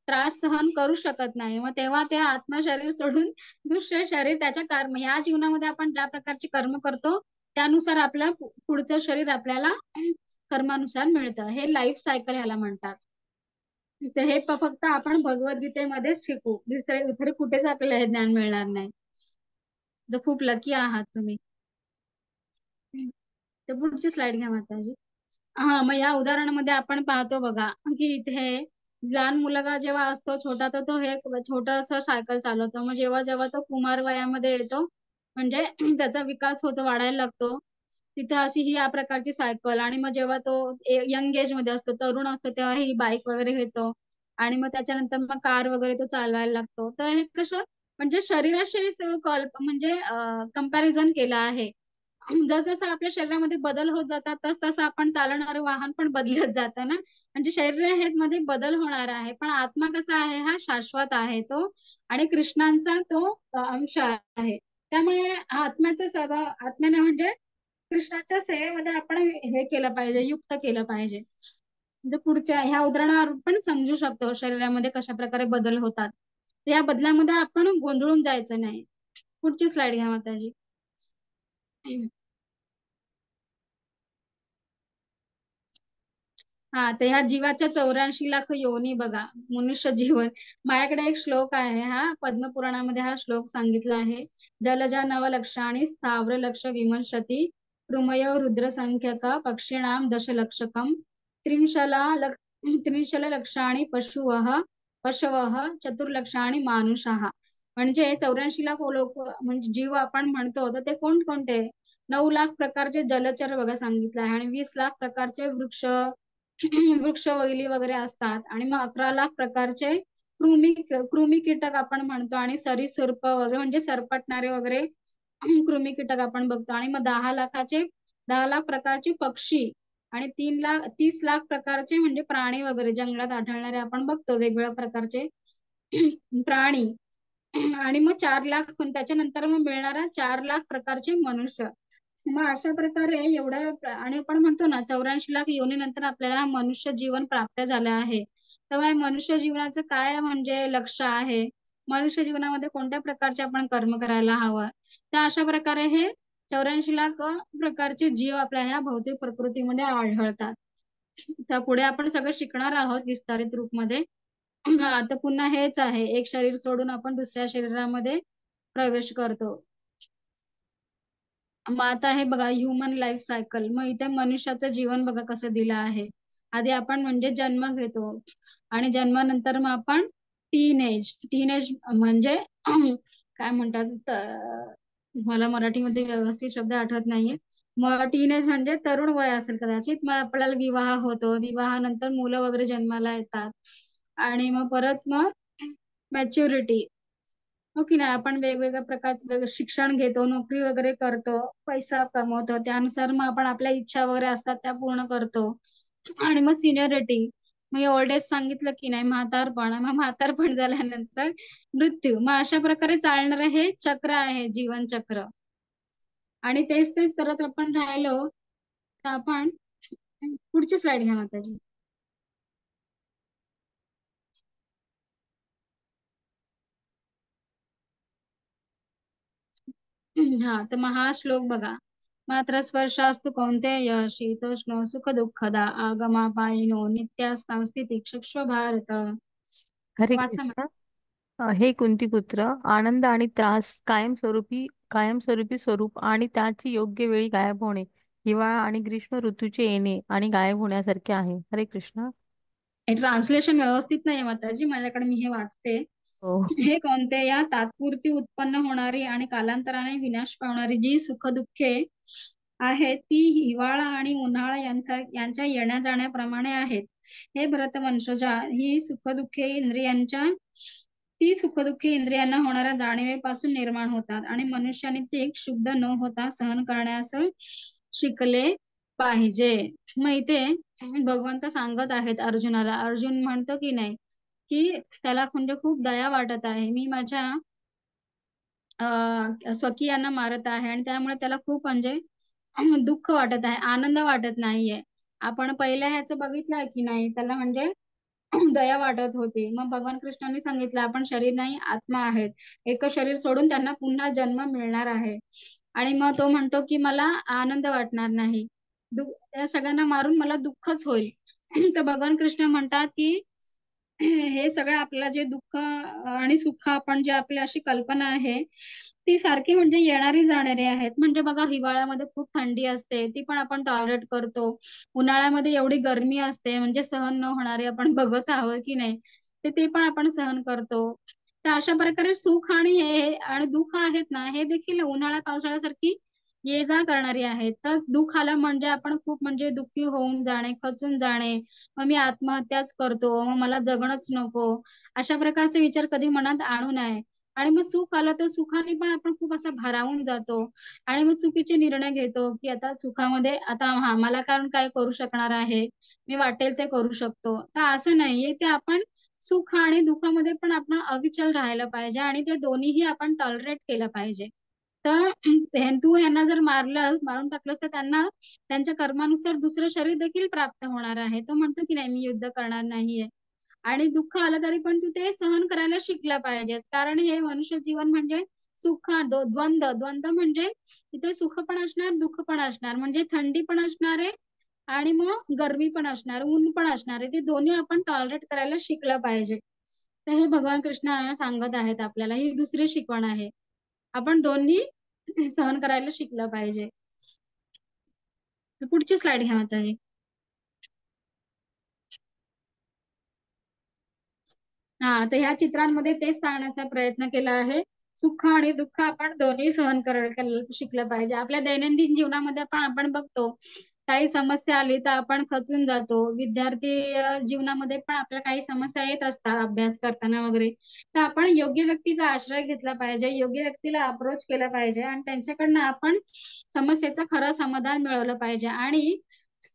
त्रास सहन करू शकत नाही, मग तेव्हा ते आत्मा शरीर सोडून दुसरे शरीर त्याच्या कर्म या जीवनामध्ये आपण ज्या प्रकारचे कर्म करतो त्यानुसार आपलं पुढचं शरीर आपल्याला कर्मानुसार मिळतं. हे लाईफ सायकल ह्याला म्हणतात. तर हे फक्त आपण भगवद्गीतेमध्येच शिकू, दुसरे इतर कुठेच आपल्याला हे ज्ञान मिळणार नाही. तर खूप लकी आहात तुम्ही. तर पुढची स्लाइड घ्या माताजी. हा मग या उदाहरणामध्ये आपण पाहतो बघा की इथे लहान मुलगा जेव्हा असतो छोटा तर तो हे छोटस सायकल चालवतो, मग जेव्हा जेव्हा तो कुमार वयामध्ये येतो म्हणजे त्याचा विकास होतो, वाढायला लागतो, तिथे अशी ही या प्रकारची सायकल. आणि मग जेव्हा तो यंग एज मध्ये असतो, तरुण असतो, तेव्हा ही बाईक वगैरे घेतो आणि मग त्याच्यानंतर मग कार वगैरे तो चालवायला लागतो. तर हे कसं म्हणजे शरीराशी म्हणजे कंपॅरिझन केलं आहे. जसं आपल्या शरीरामध्ये बदल होत जातात तसं आपण चालणारं वाहन पण बदलत जातं ना. म्हणजे शरीर हे मध्ये बदल होणार आहे, पण आत्मा कसा आहे, हा शाश्वत आहे तो, आणि कृष्णांचा तो अंश आहे. त्यामुळे आत्म्याचा स्वभाव, आत्म्याने म्हणजे कृष्णाच्या सेवेमध्ये आपण हे केलं पाहिजे, युक्त केलं पाहिजे. म्हणजे पुढच्या ह्या उदाहरणावर पण समजू शकतो शरीरामध्ये कशा प्रकारे बदल होतात. या बदलामध्ये आपण गोंधळून जायचं नाही. पुढची स्लाइड घ्या माताजी. हा, तर ह्या जीवाच्या 84 लाख योनी बघा, मनुष्य जीवन. माझ्याकडे एक श्लोक आहे, हा पद्मपुराणामध्ये हा श्लोक सांगितला आहे. जलजा नवलक्षाणी स्थावर लक्ष विमर्शती कृमयो रुद्र संख्यक पक्षिणाम दशलक्षकम त्रिंशल लक्षाणी पशवः चतुर्लक्षाणी मानुषाः. म्हणजे 84 लाख लोक म्हणजे जीव आपण म्हणतो, तर ते कोणते? 9 लाख प्रकारचे जलचर बघा सांगितलं आहे, आणि 20 लाख प्रकारचे वृक्ष वैली वगैरे असतात, आणि मग 11 लाख प्रकारचे कृमी कीटक आपण म्हणतो, आणि सरीसृप वगैरे म्हणजे सरपटणारे वगैरे कृमी कीटक आपण बघतो, आणि मग 10 लाख प्रकारचे पक्षी, आणि 30 लाख प्रकारचे म्हणजे प्राणी वगैरे जंगलात आढळणारे आपण बघतो वेगवेगळ्या प्रकारचे प्राणी, आणि मग 4 लाख, त्याच्यानंतर मग मिळणारा 4 लाख प्रकारचे मनुष्य. मग अशा प्रकारे एवढ्या, आणि आपण म्हणतो ना 84 लाख योनीनंतर आपल्याला मनुष्य जीवन प्राप्त झालं आहे. तेव्हा हे मनुष्य जीवनाचं काय म्हणजे लक्ष आहे, मनुष्य जीवनामध्ये कोणत्या प्रकारचे आपण कर्म करायला हवं, तर अशा प्रकारे हे 84 लाख प्रकारचे जीव आपल्या ह्या भौतिक प्रकृतीमध्ये आढळतात. त्या पुढे आपण सगळं शिकणार आहोत विस्तारित रूपमध्ये. हा, आता पुन्हा हेच आहे, एक शरीर सोडून आपण दुसऱ्या शरीरामध्ये प्रवेश करतो. मग आता हे बघा ह्युमन लाईफ सायकल. मग इथे मनुष्याचं जीवन बघा कसं दिलं आहे. आधी आपण म्हणजे जन्म घेतो, आणि जन्मानंतर मग आपण टीन एज म्हणजे काय म्हणतात, मला मराठीमध्ये व्यवस्थित शब्द आठवत नाहीये. मग टीनेज म्हणजे तरुण वय असेल कदाचित. मग आपल्याला विवाह होतो, विवाहानंतर मुलं वगैरे जन्माला येतात, आणि मग परत मग मॅच्युरिटी. हो की नाही, आपण वेगवेगळ्या प्रकारचे शिक्षण घेतो, नोकरी वगैरे करतो, पैसा कमवतो, त्यानुसार मग आपण आपल्या इच्छा वगैरे असतात त्या पूर्ण करतो, आणि मग सिनियरिटी. मग ओल्ड एज सांगितलं की नाही, म्हातारपण. मग म्हातारपण झाल्यानंतर मृत्यू. मग अशा प्रकारे चालणारं हे चक्र आहे, जीवन चक्र. आणि तेच तेच करत आपण राहिलो तर आपण, पुढची स्लाइड घ्या माताजी. हा, तर मग हा श्लोक बघा. मात्र स्पर्शास्तु कौन्तेय शीतोष्ण सुख दुःखदा आगमापायिनो नित्यास्तां स्थितिक्षुष्व भारत. हरे वाचा मॅम. कृष्ण. हे कुंतीपुत्र, आनंद आणि त्रास कायमस्वरूपी स्वरूप आणि त्याचे योग्य वेळी गायब होणे, हिवाळा आणि ग्रीष्म ऋतूचे येणे आणि गायब होण्यासारखे आहे. हरे कृष्ण. हे ट्रान्सलेशन व्यवस्थित नाही माताजी माझ्याकडे, मी हे वाचते. हो. हे कोणते, या तात्पुरती उत्पन्न होणारी आणि कालांतराने विनाश पावणारी जी सुख दुःखे आहेत, ती हिवाळा आणि उन्हाळा यांच्या येण्या जाण्याप्रमाणे आहेत. हे भरतवंशजा, ती सुखदुःखे इंद्रियांना होणाऱ्या जाणीवेपासून निर्माण होतात, आणि मनुष्याने ती क्षुब्ध न होता सहन करण्यास शिकले पाहिजे. मग इथे भगवंत सांगत आहेत अर्जुनाला. अर्जुन म्हणतो की नाही, की त्याला म्हणजे खूप दया वाटत आहे, मी माझ्या स्वकीयांना मारत आहे, आणि त्यामुळे त्याला खूप म्हणजे दुःख वाटत आहे, आनंद वाटत नाहीये. आपण पहिल्या ह्याचं बघितलंय की नाही, त्याला म्हणजे दया वाटत होती. मग भगवान कृष्णांनी सांगितलं आपण शरीर नाही आत्मा आहेत, एक शरीर सोडून त्यांना पुन्हा जन्म मिळणार आहे, आणि मग तो म्हणतो की मला आनंद वाटणार नाही, त्या सगळ्यांना मारून मला दुःखच होईल. तर भगवान कृष्ण म्हणतात की हे सगळं आपल्याला जे दुःख आणि सुख आपण जे आपली अशी कल्पना आहे, ती सारखी म्हणजे येणारी जाणारी आहेत. म्हणजे बघा हिवाळ्यामध्ये खूप थंडी असते, ती पण आपण टॉलरेट करतो. उन्हाळ्यामध्ये एवढी गरमी असते, म्हणजे सहन न होणारी आपण बघत आहोत की नाही, ते पण आपण सहन करतो. तर अशा प्रकारे सुख आणि हे आणि दुःख आहेत ना, हे देखील उन्हाळ्या पावसाळ्यासारखी ये जा करणारी आहेत. तर दुःख आलं म्हणजे आपण खूप म्हणजे दुःखी होऊन जाणे, खचून जाणे, मग मी आत्महत्याच करतो, मग मला जगणंच नको, अशा प्रकारचे विचार कधी मनात आणू नये. आणि मग सुख आलं तर सुखाने पण आपण खूप असा भारावून जातो आणि मग चुकीचे निर्णय घेतो की आता सुखामध्ये आता हा मला कारण काय करू शकणार आहे, मी वाटेल ते करू शकतो. तर असं नाहीये, ते आपण सुख आणि दुःखामध्ये पण आपण अविचल राहायला पाहिजे आणि ते दोन्हीही आपण टॉलरेट केलं पाहिजे. तर तू यांना जर मारून टाकलंस तर त्यांना त्यांच्या कर्मानुसार दुसरं शरीर देखील प्राप्त होणार आहे. तो म्हणतो की नाही मी युद्ध करणार नाहीये. आणि दुःख आलं तरी पण तू ते सहन करायला शिकलं पाहिजेस, कारण हे मनुष्य जीवन म्हणजे द्वंद्व द्वंद्व म्हणजे तिथे सुख पण असणार दुःख पण असणार, म्हणजे थंडी पण असणार आहे आणि मग गरमी पण असणार, ऊन पण असणार आहे. ते दोन्ही आपण टॉलरेट करायला शिकलं पाहिजे. तर हे भगवान कृष्ण सांगत आहेत आपल्याला, ही दुसरी शिकवण आहे. आपण दोन्ही सहन करायला शिकलं पाहिजे. तर पुढची स्लाइड घ्या माताजी. हा, तर ह्या चित्रांमध्ये तेच सांगण्याचा प्रयत्न केला आहे. सुख आणि दुःख आपण दोन्ही सहन करायला शिकलं पाहिजे. आपल्या दैनंदिन जीवनामध्ये पण आपण बघतो काही समस्या आली तर आपण खचून जातो. विद्यार्थी जीवनामध्ये पण आपल्या काही समस्या येत असतात अभ्यास करताना वगैरे. तर आपण योग्य व्यक्तीचा आश्रय घेतला पाहिजे, योग्य व्यक्तीला अप्रोच केला पाहिजे आणि त्यांच्याकडनं आपण समस्येचं खरं समाधान मिळवलं पाहिजे. आणि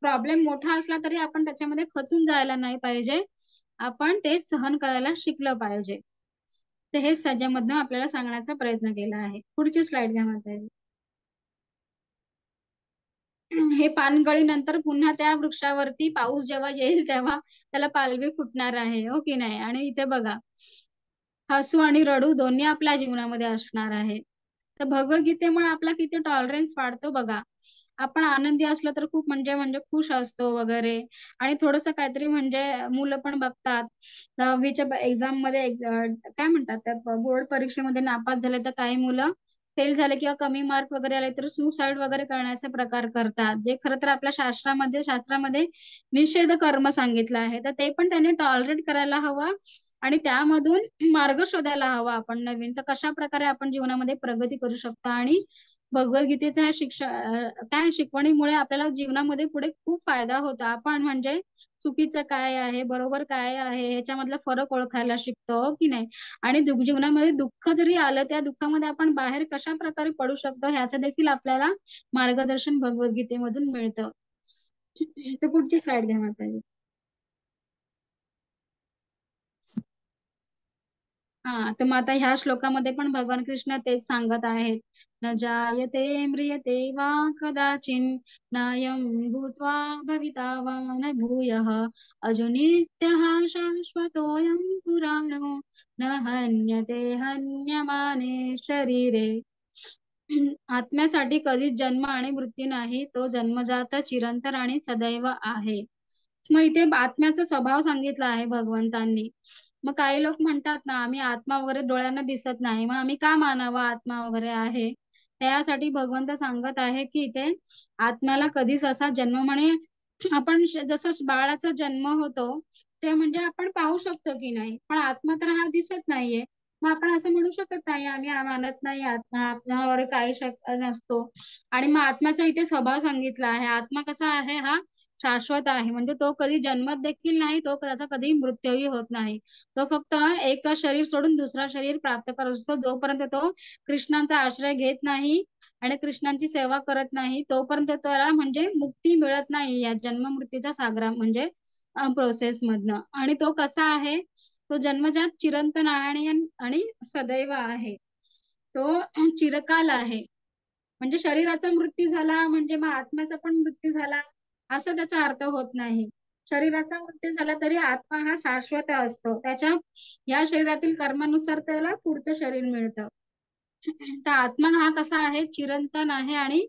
प्रॉब्लेम मोठा असला तरी आपण त्याच्यामध्ये खचून जायला नाही पाहिजे, आपण ते सहन करायला शिकलं पाहिजे. तर हेच त्याच्यामधनं आपल्याला सांगण्याचा प्रयत्न केला आहे. पुढची स्लाइड घ्या माताजी. हे पानगळी नंतर पुन्हा त्या वृक्षावरती पाऊस जेव्हा येईल तेव्हा त्याला पालवी फुटणार आहे, हो की नाही. आणि इथे बघा, हसू आणि रडू दोन्ही आपल्या जीवनामध्ये असणार आहे. तर भगवद्गीतेमुळे आपला किती टॉलरन्स वाढतो बघा. आपण आनंदी असलो तर खूप म्हणजे म्हणजे खुश असतो वगैरे. आणि थोडस काहीतरी म्हणजे मुलं पण बघतात 10वीच्या एक्झाम मध्ये काय म्हणतात त्या बोर्ड परीक्षेमध्ये नापास झाले तर काही मुलं फेल झाले किंवा कमी मार्क वगैरे आले तर सुसाईड वगैरे करण्याचे प्रकार करतात, जे खरं तर आपल्या शास्त्रामध्ये निषेध कर्म सांगितलं आहे. तर ते पण त्यांनी टॉलरेट करायला हवं आणि त्यामधून मार्ग शोधायला हवा आपण नवीन. तर कशा प्रकारे आपण जीवनामध्ये प्रगती करू शकतो आणि भगवद्गीतेच्या काय शिकवणीमुळे आपल्याला जीवनामध्ये पुढे खूप फायदा होतो. आपण म्हणजे चुकीचं काय आहे बरोबर काय आहे ह्याच्यामधला फरक ओळखायला शिकतो, हो की नाही. आणि जीवनामध्ये दुःख जरी आलं त्या दुःखामध्ये आपण बाहेर कशा प्रकारे पडू शकतो ह्याचं देखील आपल्याला मार्गदर्शन भगवद्गीतेमधून मिळतं. तर पुढची स्लाइड घ्या माताजी. हा, तर मग आता ह्या श्लोकामध्ये पण भगवान कृष्ण तेच सांगत आहेत. न जायते म्रियते वा कदाचिन नायं भूत्वा भविता वा न भूयः अजो नित्यः शाश्वतोऽयं पुराणो न हन्यते हन्यमाने शरीरे. आत्म्यासाठी कधीच जन्म आणि मृत्यू नाही, तो जन्मजात चिरंतर आणि सदैव आहे. मग इथे आत्म्याचा स्वभाव सांगितला आहे भगवंतांनी. मग काही लोक म्हणतात ना आम्ही आत्मा वगैरे डोळ्यांना दिसत नाही, मग आम्ही का मानावा आत्मा वगैरे आहे. त्यासाठी भगवंत सांगत आहे की इथे आत्म्याला कधीच असा जन्म म्हणे आपण जसं बाळाचा जन्म होतो ते म्हणजे आपण पाहू शकतो की नाही, पण आत्मा तर हा दिसत नाहीये. मग आपण असं म्हणू शकत नाही आम्ही मानत नाही आत्मावर काही शक नसतो. आणि मग आत्म्याचा इथे स्वभाव सांगितला आहे. आत्मा कसा आहे, हा शाश्वत आहे, म्हणजे तो कधी जन्मत देखील नाही, तो त्याचा कधी मृत्यूही होत नाही. तो फक्त एक शरीर सोडून दुसरा शरीर प्राप्त करत असतो. जोपर्यंत तो कृष्णांचा आश्रय घेत नाही आणि कृष्णांची सेवा करत नाही तोपर्यंत त्याला म्हणजे मुक्ती मिळत नाही या जन्म मृत्यूच्या सागरा म्हणजे प्रोसेस मधनं. आणि तो कसा आहे, तो जन्मजात चिरंतन आहे आणि सदैव आहे. तो चिरकाल आहे. म्हणजे शरीराचा मृत्यू झाला म्हणजे मग आत्म्याचा पण मृत्यू झाला असं त्याचा अर्थ होत नाही. शरीराचा मृत्यू झाला तरी आत्मा हा शाश्वत असतो, त्याच्या या शरीरातील कर्मानुसार त्याला पुढचं शरीर मिळतं. तर आत्मा हा कसा आहे, चिरंतन आहे आणि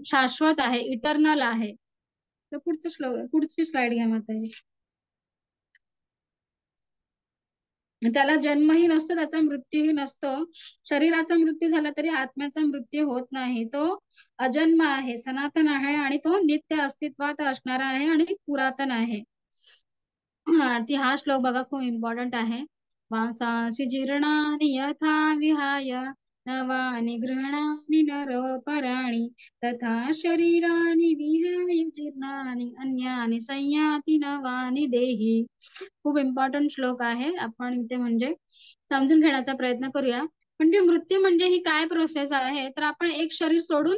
शाश्वत आहे, इटर्नल आहे. तर पुढची स्लाइड घ्या माताजी. त्याला जन्मही नसतो त्याचा मृत्यूही नसतो. शरीराचा मृत्यू झाला तरी आत्म्याचा मृत्यू होत नाही. तो अजन्म आहे, सनातन आहे आणि तो नित्य अस्तित्वात असणारा आहे आणि पुरातन आहे. हा श्लोक बघा खूप इम्पॉर्टंट आहे. वासांसी जीर्णानि यथा विहाय नवानि गृह्णानि नरोपराणि तथा शरीराणि विहाय जीर्णानि अन्यानि संयाति नवानि देही. खूप इम्पॉर्टंट श्लोक आहे. आपण इथे म्हणजे समजून घेण्याचा प्रयत्न करूया. म्हणजे मृत्यू म्हणजे ही काय प्रोसेस आहे, तर आपण एक शरीर सोडून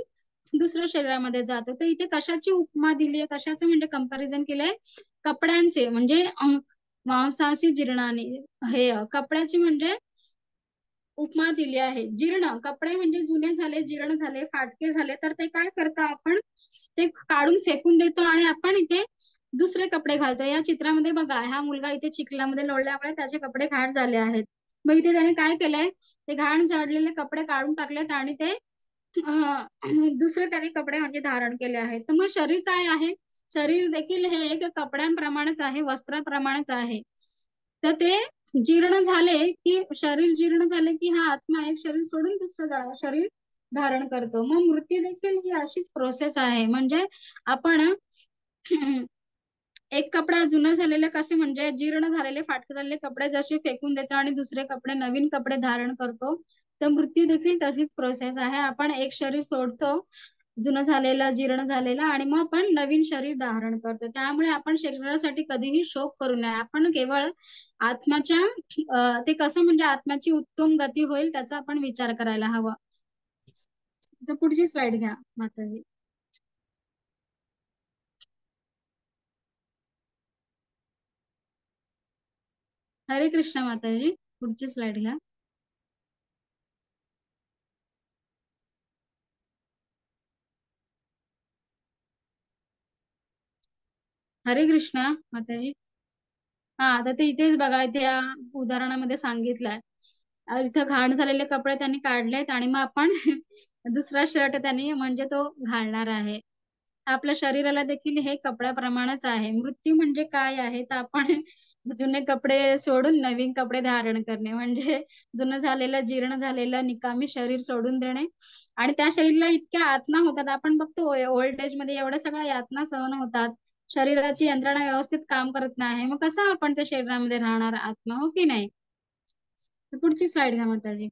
दुसऱ्या शरीरामध्ये जातो. तर इथे कशाची उपमा दिली आहे, कशाचं म्हणजे कंपॅरिझन केलंय, कपड्यांचे म्हणजे मांसाशी जीर्णाने, हे कपड्याची म्हणजे उपमा दिली आहे. जीर्ण कपडे म्हणजे जुने झाले, जीर्ण झाले, फाटके झाले, तर ते काय करतो आपण, ते काढून फेकून देतो आणि आपण इथे दुसरे कपडे घालतो. या चित्रामध्ये बघा, हा मुलगा इथे चिखलामध्ये लोळल्यामुळे त्याचे कपडे घाण झाले आहेत. मग इथे त्याने काय केलंय, ते घाण झालेले कपडे काढून टाकलेत आणि ते दुसरे त्याने कपडे म्हणजे धारण केले आहेत. तर मग शरीर काय आहे, शरीर देखील हे एक कपड्यांप्रमाणेच आहे, वस्त्राप्रमाणेच आहे. तर ते जीर्ण झाले की, शरीर जीर्ण झाले की हा आत्मा एक शरीर सोडून दुसरं शरीर धारण करतो. मग मृत्यू देखील ही अशीच प्रोसेस आहे. म्हणजे आपण एक कपडा जुना झालेले कसे म्हणजे जीर्ण झालेले फाटके झालेले कपडे जसे फेकून देतो आणि दुसरे कपडे नवीन कपडे धारण करतो, तर मृत्यू देखील तशीच प्रोसेस आहे. आपण एक शरीर सोडतो, जुनं झालेलं, जीर्ण झालेलं, आणि मग आपण नवीन शरीर धारण करतो. त्यामुळे आपण शरीरासाठी कधीही शोक करू नये. आपण केवळ आत्म्याच्या ते कसं म्हणजे आत्म्याची उत्तम गती होईल त्याचा आपण विचार करायला हवा. तर पुढची स्लाइड घ्या माताजी. हरे कृष्ण माताजी, पुढची स्लाइड घ्या. हरे कृष्ण माताजी. हा, आता ते इथेच बघा, इथे या उदाहरणामध्ये सांगितलंय, इथं घाण झालेले कपडे त्यांनी काढलेत आणि मग आपण दुसरा शर्ट त्यांनी म्हणजे तो घालणार आहे. आपल्या शरीराला देखील हे कपड्याप्रमाणेच आहे. मृत्यू म्हणजे काय आहे, तर आपण जुने कपडे सोडून नवीन कपडे धारण करणे, म्हणजे जुनं झालेलं, जीर्ण झालेलं, निकामी शरीर सोडून देणे. आणि त्या शरीराला इतक्या यातना होतात, आपण बघतो ओल्ड एज मध्ये एवढ्या सगळ्या यातना सहन होतात, शरीराची यंत्रणा व्यवस्थित काम करत नाही, मग कसं आपण त्या शरीरामध्ये राहणार आत्मा, हो की नाही. तर पुढची स्लाइड घ्या माताजी.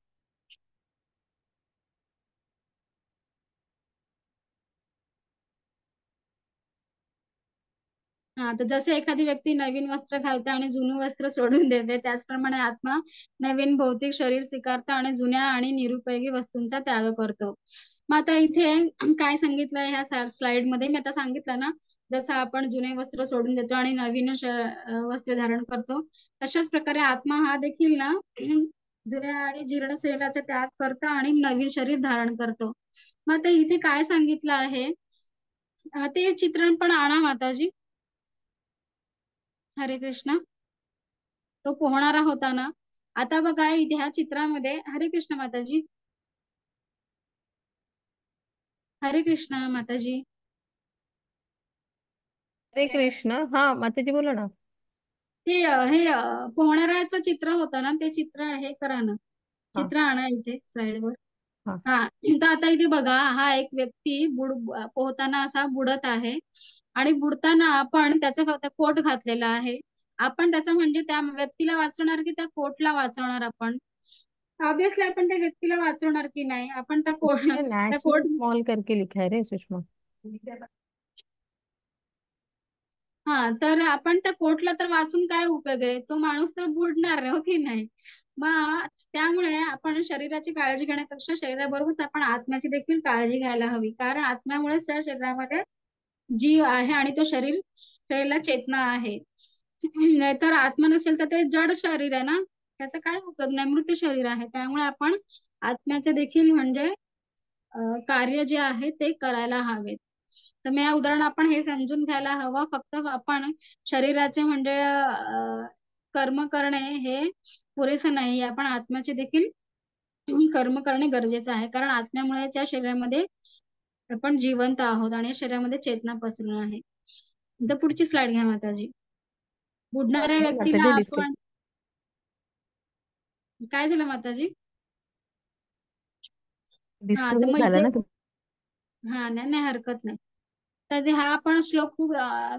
हा, तर जसे एखादी व्यक्ती नवीन वस्त्र घालते आणि जुनं वस्त्र सोडून देते, त्याचप्रमाणे आत्मा नवीन भौतिक शरीर स्वीकारतो आणि जुन्या आणि निरुपयोगी वस्तूंचा त्याग करतो. मग आता इथे काय सांगितलंय ह्या स्लाइड मध्ये, मी आता सांगितलं ना, जसं आपण जुने वस्त्र सोडून देतो आणि नवीन वस्त्र धारण करतो, तशाच प्रकारे आत्मा हा देखील ना जुन्या आणि जीर्ण शरीराचा त्याग करतो आणि नवीन शरीर धारण करतो. मग आता इथे काय सांगितलं आहे, ते चित्रण पण आणा माताजी. हरे कृष्ण. तो पोहणारा होता ना, आता बघा इथे ह्या चित्रामध्ये, हरे कृष्ण माताजी. हरे कृष्ण माताजी. हरे कृष्ण. हा माताजी बोला ना. ते पोहणाऱ्याचं चित्र होतं ना, ते चित्र हे करा ना, हा चित्र आणा इथे स्लाइड वर. हा. हा, तर आता इथे बघा, हा एक व्यक्ती पोहताना असा बुडत आहे आणि बुडताना आपण त्याचा फक्त कोट घातलेला आहे. आपण त्याचा म्हणजे त्या व्यक्तीला वाचवणार की त्या कोटला वाचवणार आपण, ऑब्विसली आपण त्या व्यक्तीला वाचवणार की नाही, आपण त्या कोट त्या नेशनल कोट स्मॉल करके लिखा है रे सुषमा. हा, तर आपण त्या कोटला तर वाचून काय उपयोग आहे, तो माणूस तर बुडणार, हो की नाही. मग त्यामुळे आपण शरीराची काळजी घेण्यापेक्षा शरीराबरोबरच आपण आत्म्याची देखील काळजी घ्यायला हवी, कारण आत्म्यामुळेच त्या शरीरामध्ये जीव आहे आणि तो शरीराला चेतना आहे. नाहीतर आत्मा नसेल तर ते जड शरीर आहे ना, त्याचा काय उपयोग नाही, मृत शरीर आहे. त्यामुळे आपण आत्म्याचे देखील म्हणजे कार्य जे आहे ते करायला हवेत. तर मी या उदाहरण आपण हे समजून घ्यायला हवं, फक्त आपण शरीराचे म्हणजे कर्म करणे हे पुरेसं नाही, आपण आत्म्याचे देखील कर्म करणे गरजेचं आहे, कारण आत्म्यामुळे त्या शरीरामध्ये आपण जिवंत आहोत आणि या शरीरामध्ये चेतना पसरून आहे. तर पुढची स्लाइड घ्या माताजी. बुडणाऱ्या व्यक्तीला माताजी डिस्टर्ब आपण, काय झालं माताजी. हा, तर डिस्टर्बन्स मग झाला इथे, ना. हा नाही नाही, हरकत नाही. तर हा पण श्लोक खूप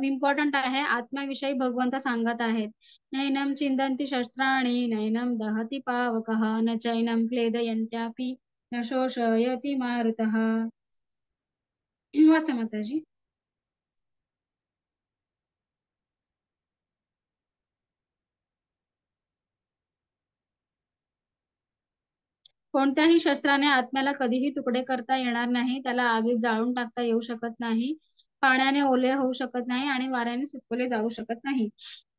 इम्पॉर्टंट आहे. आत्म्याविषयी भगवंत सांगत आहेत, नैनम चिंदन्ति शस्त्राणि नैनम दहति पावकः न चैनम क्लेदयन्त्यापि न शोषयति मारुतः. वाचा माताजी. कोणत्याही शस्त्राने आत्म्याला कधीही तुकडे करता येणार नाही. त्याला आगीत जाळून टाकता येऊ शकत नाही, पाण्याने ओले होऊ शकत नाही आणि वाऱ्याने सुकवले जाऊ शकत नाही.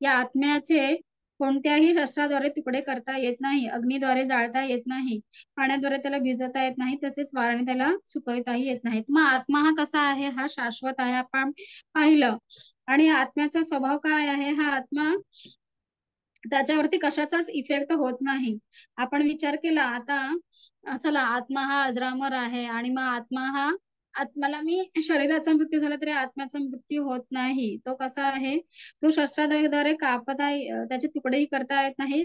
या आत्म्याचे कोणत्याही शस्त्राद्वारे तुकडे करता येत नाही, अग्नीद्वारे जाळता येत नाही, पाण्याद्वारे त्याला भिजवता येत नाही, तसेच वाऱ्याने त्याला सुकवताही येत नाही. मग आत्मा हा कसा आहे? हा शाश्वत आहे, आपण पाहिलं. आणि आत्म्याचा स्वभाव काय आहे? हा आत्मा त्याच्यावरती कशाचाच इफेक्ट होत नाही. आपण विचार केला आता, चला आत्मा हा अजरामर आहे आणि मग आत्मा हा, आत्म्याला मी शरीराचा मृत्यू झाला तरी आत्म्याचा मृत्यू होत नाही. तो कसा आहे? तो शस्त्राद्वारे त्याचे तुकडेही करता येत नाही.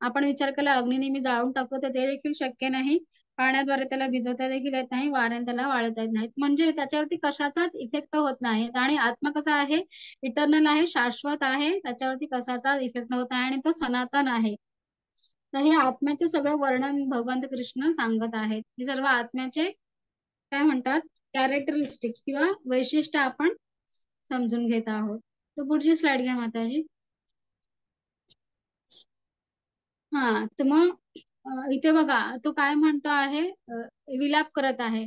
आपण विचार केला अग्नीने मी जाळून टाकतो तर ते देखील शक्य नाही, पाण्याद्वारे त्याला भिजवता देखील येत नाही, वाऱ्याने त्याला वाळवता येत नाही. म्हणजे त्याच्यावरती कशाचाच इफेक्ट होत नाही. आणि आत्मा कसा आहे? इटर्नल आहे, शाश्वत आहे, त्याच्यावरती कशाचा इफेक्ट होत आहे आणि तो सनातन आहे. तर हे आत्म्याचे सगळं वर्णन भगवंत कृष्ण सांगत आहेत. हे सर्व आत्म्याचे काय म्हणतात, कॅरेक्टरिस्टिक्स किंवा वैशिष्ट्य आपण समजून घेत आहोत. तर पुढची स्लाइड घ्या माताजी. हा, तर मग इथे बघा तो काय म्हणतो आहे, विलाप करत आहे.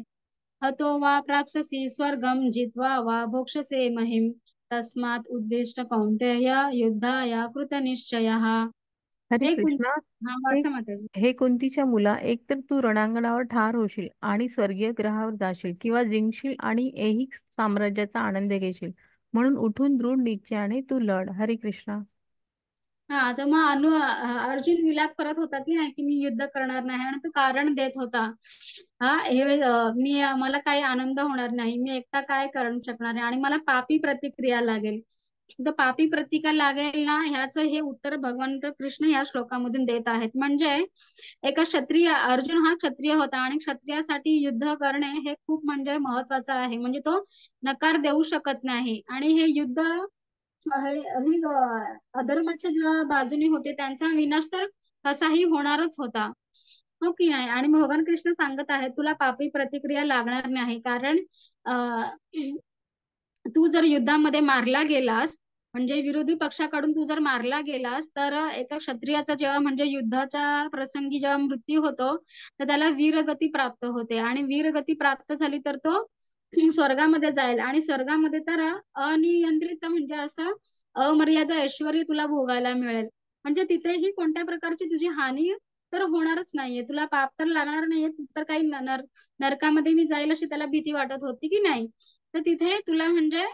हतो वा प्राप्स्यसि स्वर्गम जित्वा वा भोक्ष्यसे महिम तस्मात् उद्दिष्ट कौन्तेय युद्धाय कृतनिश्चयः. हरे हे कृष्णा. हा हे वाचा माताजी. हे कुंतीच्या मुला, एकतर तू रणांगणावर ठार होशील आणि स्वर्गीय ग्रहावर जाशील, किंवा जिंकशील आणि ऐहिक साम्राज्याचा आनंद घेशील. म्हणून उठून दृढ निश्चयाने तू लढ. हरे कृष्णा. हा, तर मग अर्जुन विलाप करत होता की नाही की मी युद्ध करणार नाही, आणि तो कारण देत होता. मला काही आनंद होणार नाही, मी एकटा काय करू शकणार आहे आणि मला पापी प्रतिक्रिया लागेल. तर पापी प्रतिक्रिया लागेल ना, ह्याचं हे उत्तर भगवंत कृष्ण या श्लोकामधून देत आहेत. म्हणजे एका क्षत्रिय, अर्जुन हा क्षत्रिय होता आणि क्षत्रियासाठी युद्ध करणे हे खूप म्हणजे महत्वाचं आहे. म्हणजे तो नकार देऊ शकत नाही. आणि हे युद्ध अधर्माच्या ज्या बाजूने होते त्यांचा विनाश तर कसाही होणारच होता, हो की नाही. आणि भगवान कृष्ण सांगत आहे तुला पापी प्रतिक्रिया लागणार नाही, कारण अं, तू जर युद्धामध्ये मारला गेलास, म्हणजे विरोधी पक्षाकडून तू जर मारला गेलास, तर एका क्षत्रियाचा जेव्हा म्हणजे युद्धाच्या प्रसंगी जेव्हा मृत्यू होतो तर त्याला वीरगती प्राप्त होते. आणि वीरगती प्राप्त झाली तर तो स्वर्गामध्ये जाईल. आणि स्वर्गामध्ये तर अनियंत्रित म्हणजे असं अमर्याद ऐश्वर्य तुला भोगायला मिळेल. म्हणजे तिथेही कोणत्या प्रकारची तुझी हानी तर होणारच नाहीये, तुला पाप तर लागणार नाहीये. तू तर काही नरकामध्ये मी जाईल अशी त्याला भीती वाटत होती की नाही, तर तिथे तुला म्हणजे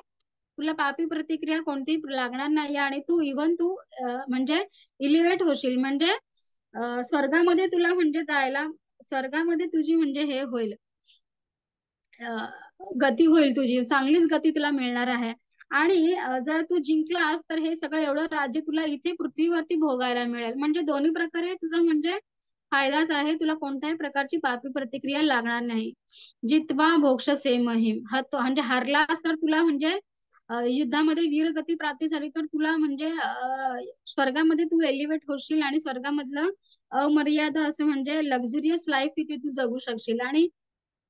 तुला पापी प्रतिक्रिया कोणतीही लागणार नाही. आणि तू इव्हन तू म्हणजे इलिव्हेट होशील, म्हणजे स्वर्गामध्ये तुला म्हणजे जायला, स्वर्गामध्ये तुझी म्हणजे हे होईल, गती होईल, तुझी चांगलीच गती तुला मिळणार आहे. आणि जर तू जिंकलास तर हे सगळं एवढं राज्य तुला इथे पृथ्वीवरती भोगायला मिळेल. म्हणजे दोन्ही प्रकारे तुझा म्हणजे फायदाच आहे, तुला कोणत्याही प्रकारची पापी प्रतिक्रिया लागणार नाही. जितवा भोक्ष्यसे महिम, हा तो म्हणजे हारलास तर तुला म्हणजे युद्धामध्ये वीरगती प्राप्त झाली तर तुला म्हणजे स्वर्गामध्ये तू एलिव्हेट होशील आणि स्वर्गामधलं अमर्याद असं म्हणजे लक्झुरियस लाईफ तिथे तू जगू शकशील. आणि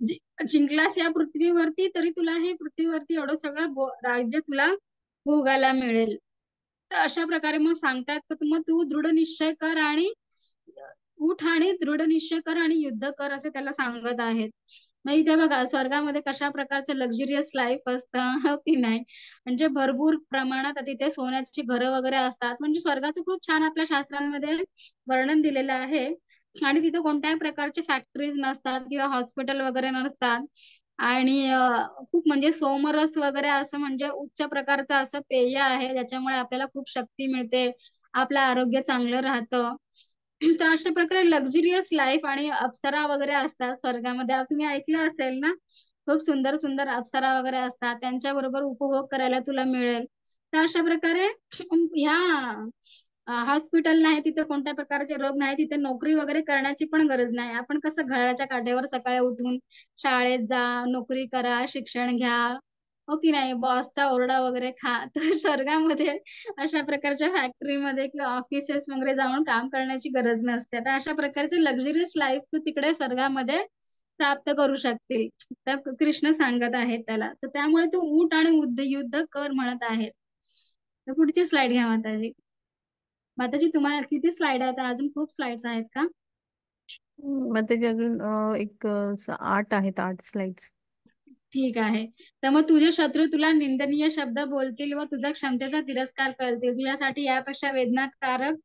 जिंकलास या पृथ्वीवरती तरी तुला हे पृथ्वीवरती एवढं सगळं राज्य तुला भोगायला मिळेल. तर अशा प्रकारे मग सांगतात तर मग तू दृढ निश्चय कर आणि उठ आणि दृढ निश्चय कर आणि युद्ध कर असे त्याला सांगत आहेत. मग इथे बघा स्वर्गामध्ये कशा प्रकारचं लक्झुरियस लाईफ असतं, हो की नाही. म्हणजे भरपूर प्रमाणात तिथे सोन्याची घरं वगैरे असतात. म्हणजे स्वर्गाचं खूप छान आपल्या शास्त्रांमध्ये वर्णन दिलेलं आहे. आणि तिथे कोणत्याही प्रकारचे फॅक्टरीज नसतात किंवा हॉस्पिटल वगैरे नसतात. आणि खूप म्हणजे सोमरस वगैरे असं म्हणजे उच्च प्रकारचं असं पेय आहे ज्याच्यामुळे आपल्याला खूप शक्ती मिळते, आपलं आरोग्य चांगलं राहतं. तर अशा प्रकारे लक्झुरियस लाईफ. आणि अप्सरा वगैरे असतात स्वर्गामध्ये, तुम्ही ऐकलं असेल ना, खूप सुंदर सुंदर अप्सरा वगैरे असतात, त्यांच्या बरोबर उपभोग करायला तुला मिळेल. तर अशा प्रकारे ह्या हॉस्पिटल नाही, तिथे कोणत्या प्रकारचे रोग नाही, तिथे नोकरी वगैरे करण्याची पण गरज नाही. आपण कसं घराच्या काठेवर सकाळी उठून शाळेत जा, नोकरी करा, शिक्षण घ्या, हो की नाही, बॉसचा ओरडा वगैरे खा. तर स्वर्गामध्ये अशा प्रकारच्या फॅक्टरीमध्ये किंवा ऑफिसेस वगैरे जाऊन काम करण्याची गरज नसते. तर अशा प्रकारचे लक्झरियस लाईफ तू तिकडे स्वर्गामध्ये प्राप्त करू शकतील. तर कृष्ण सांगत आहेत त्याला. तर त्यामुळे तू उठ आणि युद्ध कर म्हणत आहेत. तर पुढची स्लाइड घ्या माताजी. माताजी तुम्हाला किती स्लाइड आहेत? अजून खूप स्लाइड्स आहेत का? मग त्याचे अजून एक 8 आहेत, 8 स्लाइड्स. ठीक आहे. तर मग तुझे शत्रू तुला निंदनीय शब्द बोलतील व तुझ्या क्षमतेचा तिरस्कार करतील. तुझ्यासाठी यापेक्षा वेदनाकारक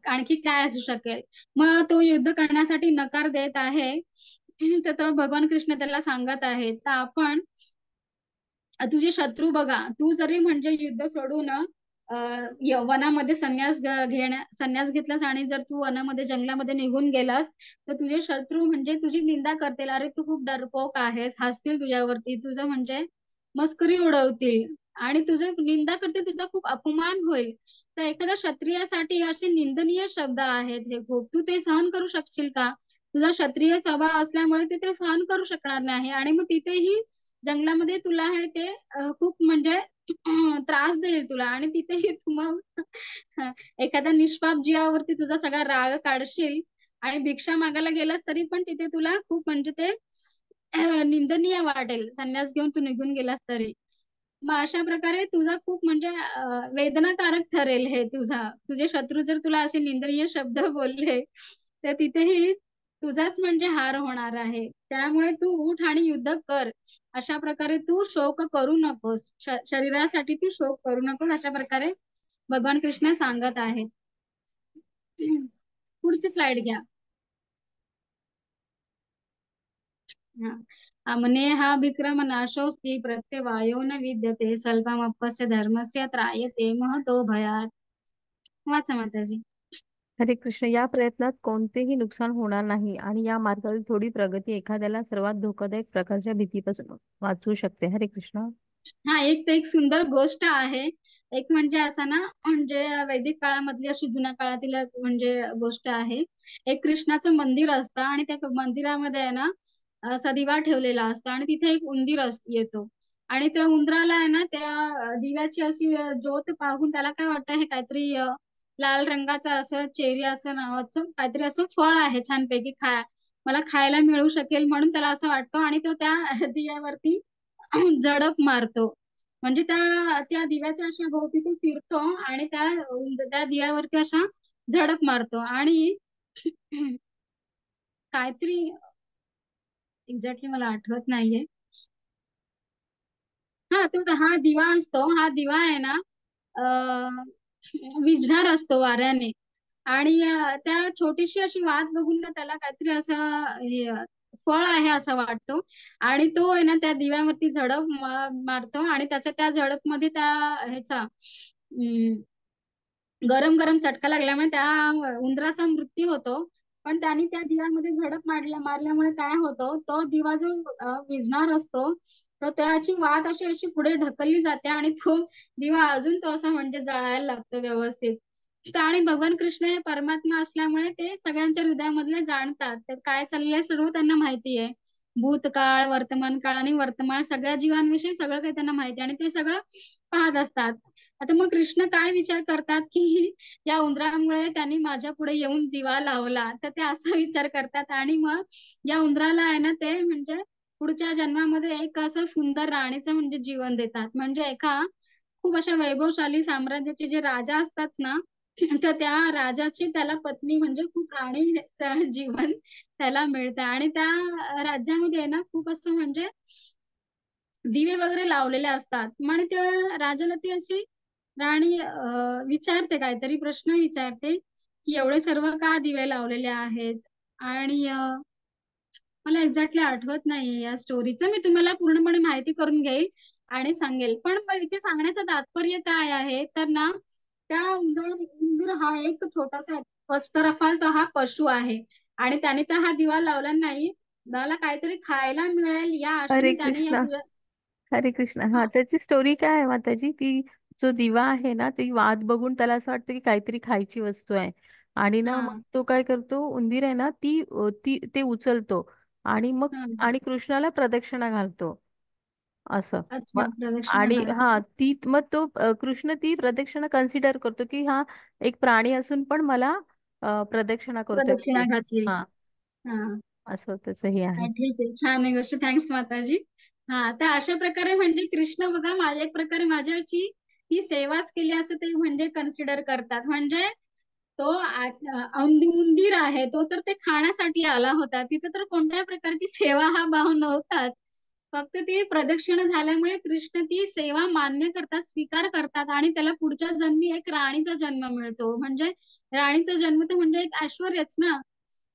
आणखी काय असू शकेल? मग तो युद्ध करण्यासाठी नकार देत आहे. तर तो भगवान कृष्ण त्याला सांगत आहेत. तर आपण तुझे शत्रू बघा, तू जरी म्हणजे युद्ध सोडून वनामध्ये संन्यास घेतलास आणि जर तू वनामध्ये जंगलामध्ये निघून गेलास, तर तुझे शत्रू म्हणजे तुझी निंदा करतील. अरे तू खूप डरपोक आहेस, हसतील तुझ्यावरती, तुझं म्हणजे मस्करी उडवतील आणि तुझं निंदा करतील, तुझा खूप अपमान होईल. तर एखाद्या क्षत्रियासाठी असे निंदनीय शब्द आहेत हे खूप. तू ते सहन करू शकशील का? तुझा क्षत्रिय स्वभाव असल्यामुळे ते सहन करू शकणार नाही आणि मग तिथेही जंगलामध्ये तुला हे ते खूप म्हणजे त्रास देईल तुला आणि तिथेही तू मग एखाद्या निष्पाप जीवावरती तुझा सगळा राग काढशील आणि भिक्षा मागायला गेलास तरी पण तिथे तुला खूप म्हणजे ते निंदनीय वाटेल. संन्यास घेऊन तू निघून गेलास तरी. मग अशा प्रकारे तुझा खूप म्हणजे वेदनाकारक ठरेल हे तुझे शत्रू जर तुला असे निंदनीय शब्द बोलले तर तिथेही तुझाच म्हणजे हार होणार आहे. त्यामुळे तू उठ आणि युद्ध कर. अशा प्रकारे तू शोक करू नकोस. शरीरासाठी तू शोक करू नकोस. अशा प्रकारे भगवान कृष्ण सांगत आहेत. पुढची स्लाइड घ्या. हा म्हणे हा विक्रम नाशोस्ति प्रत्यवायो न विद्यते स्वल्पमप्यस्य धर्मस्य त्रायते महतो भयात. वाचा माताजी. हरे कृष्ण. या प्रयत्नात कोणतेही नुकसान होणार नाही आणि या मार्गातील थोडी प्रगती एखाद्याला सर्वात धोकादायक प्रकारच्या भीतीपासून वाचवू शकते. हरे कृष्ण. हा एक सुंदर गोष्ट आहे. एक म्हणजे असं ना म्हणजे वैदिक काळामधली अशी जुन्या काळातील म्हणजे गोष्ट आहे. एक कृष्णाचं मंदिर असतं आणि त्या मंदिरामध्ये आहे ना असा दिवा ठेवलेला असतो आणि तिथे एक उंदीर येतो आणि त्या उंदराला आहे ना त्या दिव्याची अशी ज्योत पाहून त्याला काय वाटतं हे काहीतरी लाल रंगाचं असं चेरी असं नावाचं काहीतरी असं फळ आहे छानपैकी मला खायला मिळू शकेल म्हणून त्याला असं वाटतं आणि तो त्या दिव्यावरती झडप मारतो. म्हणजे त्या त्या दिव्याच्या अशा भोवती तो फिरतो आणि त्या दिव्यावरती अशा झडप मारतो आणि काहीतरी एक्झॅक्टली मला आठवत नाहीये. हा दिवा असतो. हा दिवा आहे ना अं विझणार असतो वाऱ्याने आणि त्या छोटीशी अशी वात बघून ना त्याला काहीतरी असं फळ आहे असं वाटतो आणि तो आहे ना त्या दिव्यावरती झडप मारतो आणि त्या झडप मध्ये त्या ह्याचा गरम गरम चटका लागल्यामुळे त्या उंदराचा मृत्यू होतो. पण त्यांनी त्या दिव्यामध्ये झडप मारल्यामुळे काय होतं तो दिवा जो विझणार असतो तर त्याची वात अशी अशी पुढे ढकलली जाते आणि तो दिवा अजून तो असा म्हणजे जळायला लागतो व्यवस्थित. तर आणि भगवान कृष्ण हे परमात्मा असल्यामुळे ते सगळ्यांच्या हृदयामधले जाणतात. तर काय चाललंय सर्व त्यांना माहिती आहे. भूतकाळ, वर्तमान काळ आणि वर्तमान सगळ्या जीवांविषयी सगळं काही त्यांना माहिती आहे आणि ते सगळं पाहत असतात. आता मग कृष्ण काय विचार करतात की या उंदरामुळे त्यांनी माझ्या पुढे येऊन दिवा लावला. तर ते असा विचार करतात आणि मग या उंदराला आहे ना ते म्हणजे पुढच्या जन्मामध्ये एक असं सुंदर राणीचं म्हणजे जीवन देतात. म्हणजे एका खूप अशा वैभवशाली साम्राज्याचे जे राजा असतात ना तर त्या राजाची त्याला पत्नी म्हणजे खूप राणी जीवन त्याला मिळतं आणि त्या राज्यामध्ये आहे ना खूप असं म्हणजे दिवे वगैरे लावलेले असतात. म्हणे त्या राजाला ती अशी राणी विचारते काहीतरी प्रश्न विचारते की एवढे सर्व का दिवे लावलेले आहेत आणि मला एक्झॅक्टली आठवत नाही या स्टोरीचं. मी तुम्हाला पूर्णपणे माहिती करून घेईल आणि सांगेल. पण मग इथे सांगण्याचं तात्पर्य काय आहे तर ना त्या उंदीर हा एक छोटासा फर्स्ट ऑफ ऑल तो हा पशु आहे आणि त्याने तर हा दिवा लावला नाही. मला काहीतरी खायला मिळेल या हरे आशेने त्याने या कृष्ण. दिव्या हरे कृष्ण. हा, त्याची स्टोरी काय आहे माताजी? ती जो दिवा आहे ना, ती वात बघून त्याला असं वाटतं की काहीतरी खायची वस्तू आहे आणि ना मग हा तो काय करतो, उंदीर आहे ना, ते उचलतो आणि मग हा कृष्णाला प्रदक्षिणा घालतो असं. अच्छा मग प्रदक्षिणा आणि घालतो. मग तो कृष्ण ती प्रदक्षिणा कन्सिडर करतो की हा एक प्राणी असून पण मला प्रदक्षिणा करतोय प्रदक्षिणा म्हणजे. घातली. हा. हा असं त्याचं हे आहे. ठीक आहे, छान आहे गोष्ट. थँक्स माताजी. हा, तर अशा प्रकारे म्हणजे कृष्ण बघा माझ्या एक प्रकारे माझ्याची ही सेवाच केली असं ते म्हणजे कन्सिडर करतात. म्हणजे तो उंदीर आहे तो तर ते खाण्यासाठी आला होता, तिथे तर कोणत्याही प्रकारची सेवा हा भाव नव्हताच. फक्त ती प्रदक्षिणा झाल्यामुळे कृष्ण ती सेवा मान्य करतात, स्वीकार करतात आणि त्याला पुढच्या जन्मी एक राणीचा जन्म मिळतो. म्हणजे राणीचा जन्म तर म्हणजे एक ऐश्वर्यच ना.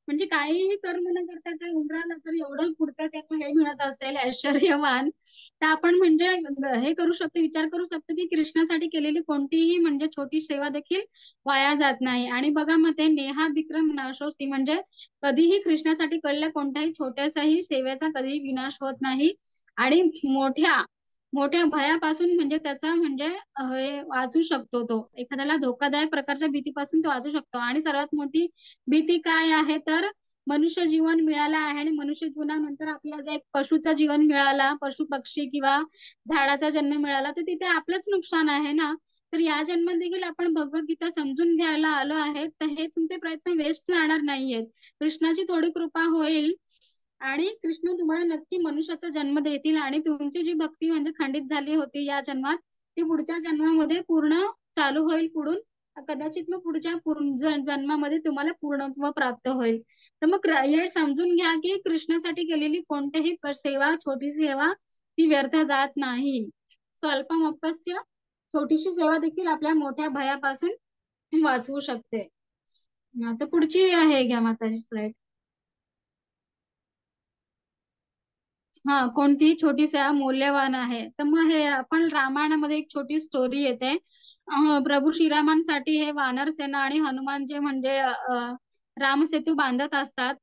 म्हणजे काहीही कर्म न करता त्या उंदराला तर एवढं पुरतं त्यांना हे मिळत असेल ऐश्वर्यवान, तर आपण म्हणजे हे करू शकतो, विचार करू शकतो की कृष्णासाठी केलेली कोणतीही म्हणजे छोटी सेवा देखील वाया जात नाही. आणि बघा मग ते नेहा विक्रम नाशोस्ती म्हणजे कधीही कृष्णासाठी केलेल्या कोणत्याही छोट्यासाही सेवेचा कधीही विनाश होत नाही. आणि मोठ्या मोठ्या भयापासून म्हणजे त्याचा म्हणजे हे वाचू शकतो. तो एखाद्याला धोकादायक प्रकारच्या भीतीपासून तो वाचू शकतो. आणि सर्वात मोठी भीती काय आहे तर मनुष्य जीवन मिळाला आहे आणि मनुष्य जीवनानंतर आपल्याला जर एक पशुचा जीवन मिळाला, पशु पक्षी किंवा झाडाचा जन्म मिळाला तर तिथे आपलंच नुकसान आहे ना. तर या जन्मात देखील आपण भगवद्गीता समजून घ्यायला आलो आहे, तर हे तुमचे प्रयत्न वेस्ट जाणार नाहीयेत. कृष्णाची थोडी कृपा होईल आणि कृष्ण तुम्हाला नक्की मनुष्याचा जन्म देतील आणि तुमची जी भक्ती म्हणजे खंडित झाली होती या जन्मात ती पुढच्या जन्मामध्ये पूर्ण चालू होईल पुढून. कदाचित मग पुढच्या जन्मामध्ये तुम्हाला पूर्णत्व प्राप्त होईल. तर मग हे समजून घ्या की कृष्णासाठी केलेली कोणतीही सेवा, छोटी सेवा ती व्यर्थ जात नाही. स्वल्पमप्यस्य छोटीशी सेवा देखील आपल्या मोठ्या भयापासून वाचवू शकते. आता पुढची आहे, घ्या माताजी स्लाइड. हा, कोणतीही छोटी सेवा मौल्यवान आहे. तर मग हे आपण रामायणामध्ये एक छोटी स्टोरी येते. प्रभू श्रीरामांसाठी हे वानर सेना आणि हनुमान जे म्हणजे रामसेतू बांधत असतात.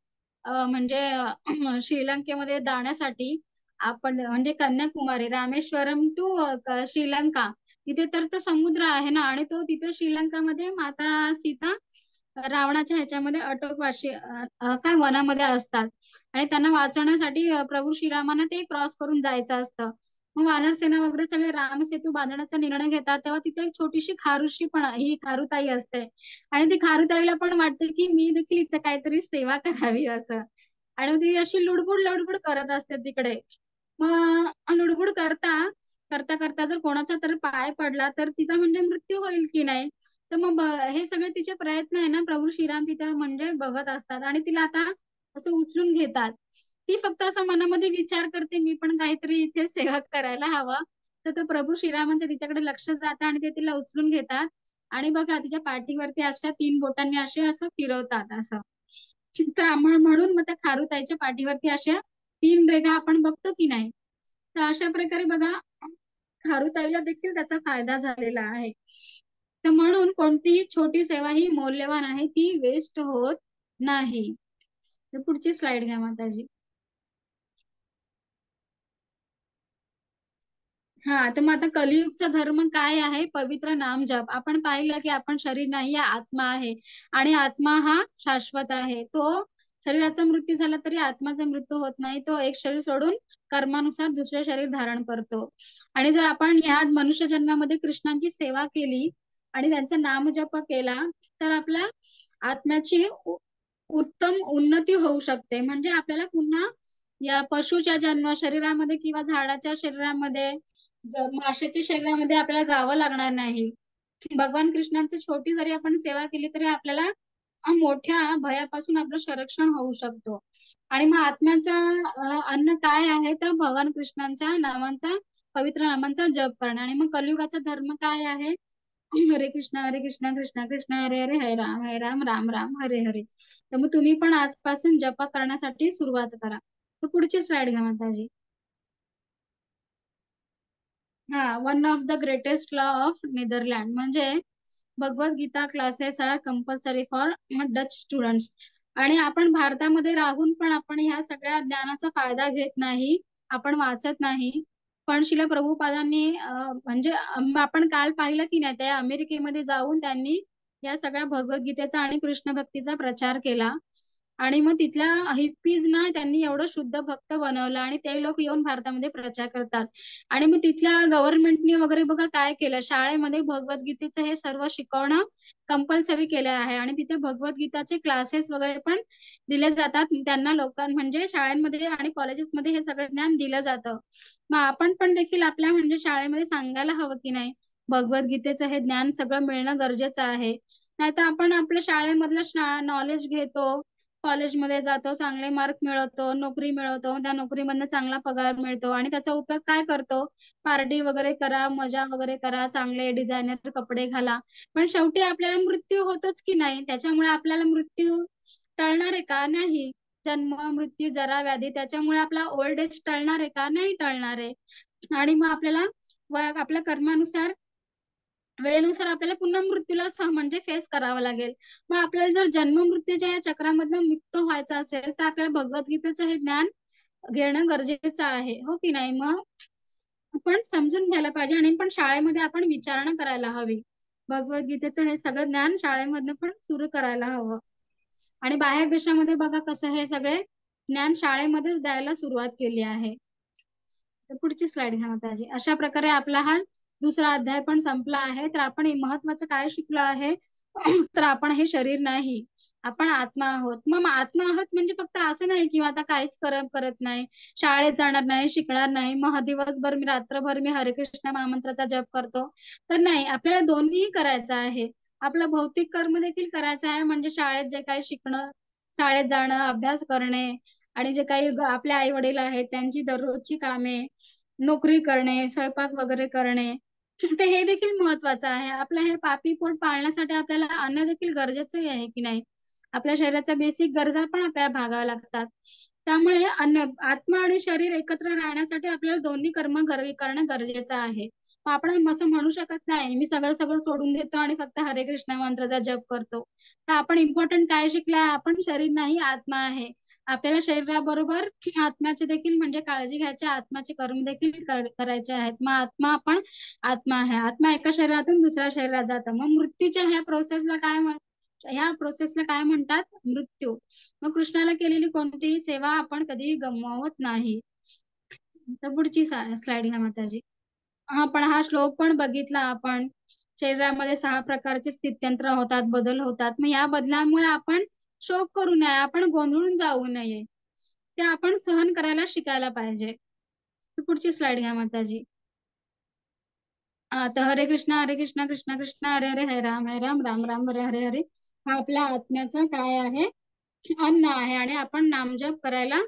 म्हणजे श्रीलंकेमध्ये जाण्यासाठी आपण म्हणजे कन्याकुमारी रामेश्वरम टू श्रीलंका, तिथे तर समुद्र आहे ना. आणि तो तिथे श्रीलंकामध्ये माता सीता रावणाच्या ह्याच्यामध्ये अटकवाशी काय वनामध्ये असतात. आणि त्यांना वाचवण्यासाठी प्रभू श्रीरामांना ते क्रॉस करून जायचं असतं. मग वानर सेना वगैरे सगळे रामसेतू बांधण्याचा निर्णय घेतात, तेव्हा तिथे एक छोटीशी खारुशी पण ही खारुताई असते. आणि ती खारुताईला पण वाटते की मी देखील इथे काहीतरी सेवा करावी असं. आणि मग ती अशी लुडबुड लुडबुड करत असते तिकडे. मग लुडबुड करता करता करता जर कोणाचा तर पाय पडला तर तिचा म्हणजे मृत्यू होईल की नाही. तर मग हे सगळे तिचे प्रयत्न आहे ना प्रभू श्रीराम तिथे म्हणजे बघत असतात आणि तिला आता असं उचलून घेतात. ती फक्त असं मनामध्ये विचार करते मी पण काहीतरी इथे सेवा करायला हवं. तर तो प्रभू श्रीरामांचं तिच्याकडे लक्ष जातं आणि ते तिला उचलून घेतात. आणि बघा तिच्या पाठीवरती अशा 3 बोटांनी असे असं फिरवतात असं. तर म्हणून मग त्या खारुताईच्या पाठीवरती अशा 3 रेघा आपण बघतो की नाही. तर अशा प्रकारे बघा खारुताईला देखील त्याचा फायदा झालेला आहे. तर म्हणून कोणतीही छोटी सेवा ही मौल्यवान आहे, ती वेस्ट होत नाही. तर पुढची स्लाइड घ्या माताजी. हा, तर मग आता कलियुगचा धर्म काय आहे? पवित्र नाम जप. आपण पाहिलं की आपण शरीर नाही आहे, आत्मा आहे. आणि आत्मा हा शाश्वत आहे. तो शरीराचा मृत्यू झाला तरी आत्माचा मृत्यू होत नाही. तो एक शरीर सोडून कर्मानुसार दुसरे शरीर धारण करतो. आणि जर आपण ह्या मनुष्य जन्मामध्ये कृष्णांची सेवा केली आणि त्यांचा नामजप केला तर आपल्या आत्म्याची उत्तम उन्नती होऊ शकते. म्हणजे आपल्याला पुन्हा या पशुच्या जन्म शरीरामध्ये किंवा झाडाच्या शरीरामध्ये माशाच्या शरीरामध्ये आपल्याला जावं लागणार नाही. भगवान कृष्णांची छोटी जरी आपण सेवा केली तरी आपल्याला मोठ्या भयापासून आपलं संरक्षण होऊ शकतो. आणि मग आत्म्याचं अन्न काय आहे तर भगवान कृष्णांच्या नामांचा पवित्र नामांचा जप करणं. आणि मग कलियुगाचा धर्म काय आहे? हरे कृष्णा कृष्णा कृष्णा हरे हरे, हरे राम राम राम हरे हरे. तर मग तुम्ही पण आजपासून जप करण्यासाठी सुरुवात करा. तर पुढची स्लाइड घ्या माताजी. हा, one of the greatest law of Netherland म्हणजे Bhagavad Gita classes are compulsory for Dutch students. आणि आपण भारतामध्ये राहून पण आपण ह्या सगळ्या ज्ञानाचा फायदा घेत नाही, आपण वाचत नाही. पण शिला प्रभुपादांनी म्हणजे आपण काल पाहिलं की नाही त्या अमेरिकेमध्ये जाऊन त्यांनी या सगळ्या भगवद्गीतेचा आणि कृष्ण भक्तीचा प्रचार केला. आणि मग तिथल्या हिप्पीज ना त्यांनी एवढं शुद्ध भक्त बनवलं आणि ते लोक येऊन भारतामध्ये प्रचार करतात. आणि मग तिथल्या गव्हर्नमेंटने वगैरे बघा काय केलं, शाळेमध्ये भगवद्गीतेचं हे सर्व शिकवणं कंपल्सरी केलं आहे आणि तिथे भगवद्गीताचे क्लासेस वगैरे पण दिले जातात त्यांना, लोकां म्हणजे शाळांमध्ये आणि कॉलेजेसमध्ये हे सगळं ज्ञान दिलं जातं. मग आपण पण देखील आपल्या म्हणजे शाळेमध्ये सांगायला हवं की नाही, भगवद्गीतेचं हे ज्ञान सगळं मिळणं गरजेचं आहे. नाहीतर आपण आपल्या शाळेमधलं नॉलेज घेतो, कॉलेजमध्ये जातो, चांगले मार्क मिळवतो, नोकरी मिळवतो, त्या नोकरीमधनं चांगला पगार मिळतो आणि त्याचा उपयोग काय करतो, पार्टी वगैरे करा, मजा वगैरे करा, चांगले डिझायनर कपडे घाला, पण शेवटी आपल्याला मृत्यू होतोच की नाही. त्याच्यामुळे आपल्याला मृत्यू टळणार आहे का? नाही. जन्म मृत्यू जरा व्याधी त्याच्यामुळे आपला ओल्ड एज टळणार आहे का? नाही टळणार आहे. आणि मग आपल्याला आपल्या कर्मानुसार वेळेनुसार आपल्याला पुन्हा मृत्यूला म्हणजे फेस करावं लागेल. मग आपल्याला जर जन्म मृत्यूच्या या चक्रामधनं मुक्त व्हायचं असेल तर आपल्याला भगवद्गीतेचं हे ज्ञान घेणं गरजेचं आहे, हो की नाही. मग आपण समजून घ्यायला पाहिजे आणि पण शाळेमध्ये आपण विचारणा करायला हवी. भगवद्गीतेचं हे सगळं ज्ञान शाळेमधनं पण सुरू करायला हवं. आणि बाहेर देशामध्ये बघा कसं हे सगळे ज्ञान शाळेमध्येच द्यायला सुरुवात केली आहे. तर पुढची स्लाइड घ्या माताजी. अशा प्रकारे आपला हा दुसरा अध्याय पण संपला आहे. तर आपण हे महत्वाचं काय शिकलो आहे तर आपण हे शरीर नाही, आपण आत्मा आहोत. मग आत्मा आहोत म्हणजे फक्त असं नाही किंवा आता काहीच करत नाही, शाळेत जाणार नाही, शिकणार नाही, मग दिवसभर मी रात्रभर मी हरे कृष्ण महामंत्राचा जप करतो, तर नाही. आपल्याला दोन्ही करायचं आहे. आपलं भौतिक कर्म देखील करायचं आहे, म्हणजे शाळेत जे काही शिकणं, शाळेत जाणं, अभ्यास करणे आणि जे काही आपले आई वडील आहेत त्यांची दररोजची कामे, नोकरी करणे, स्वयंपाक वगैरे करणे, तर हे देखील महत्वाचं आहे. आपलं हे पापी पोट पाळण्यासाठी आपल्याला अन्न देखील गरजेचं आहे की नाही. आपल्या शरीराच्या बेसिक गरजा पण आपल्याला भागाव्या लागतात. त्यामुळे अन्न, आत्मा आणि शरीर एकत्र राहण्यासाठी आपल्याला दोन्ही कर्म करणं गरजेचं आहे. मग आपण असं म्हणू शकत नाही मी सगळं सगळं सोडून देतो आणि फक्त हरे कृष्ण मंत्राचा जप करतो. तर आपण इम्पॉर्टंट काय शिकलाय, आपण शरीर नाही आत्मा आहे. आपल्याला शरीराबरोबर आत्म्याचे देखील म्हणजे काळजी घ्यायची, आत्म्याचे कर्म देखील करायचे आहेत. मग आपण आत्मा आहे. आत्मा एका शरीरातून दुसऱ्या शरीरात जातं. मग मृत्यूच्या ह्या प्रोसेसला काय म्हणतात, मृत्यू. मग कृष्णाला केलेली कोणतीही सेवा आपण कधीही गमवत नाही. तर पुढची स्लाइड घ्या माताजी. हा पण हा श्लोक पण बघितला आपण. शरीरामध्ये 6 प्रकारचे स्थित्यंतर होतात, बदल होतात. मग या बदलामुळे आपण शोक करू नये, आपण गोंधळून जाऊ नये, ते आपण सहन करायला शिकायला पाहिजे. तर पुढची स्लाइड घ्या माताजी. तर हरे कृष्ण कृष्ण कृष्ण हरे हरे, हरे राम राम राम हरे हरे हरे, हा आपल्या आत्म्याचा काय आहे, अन्न आहे. आणि आपण नामजप करायला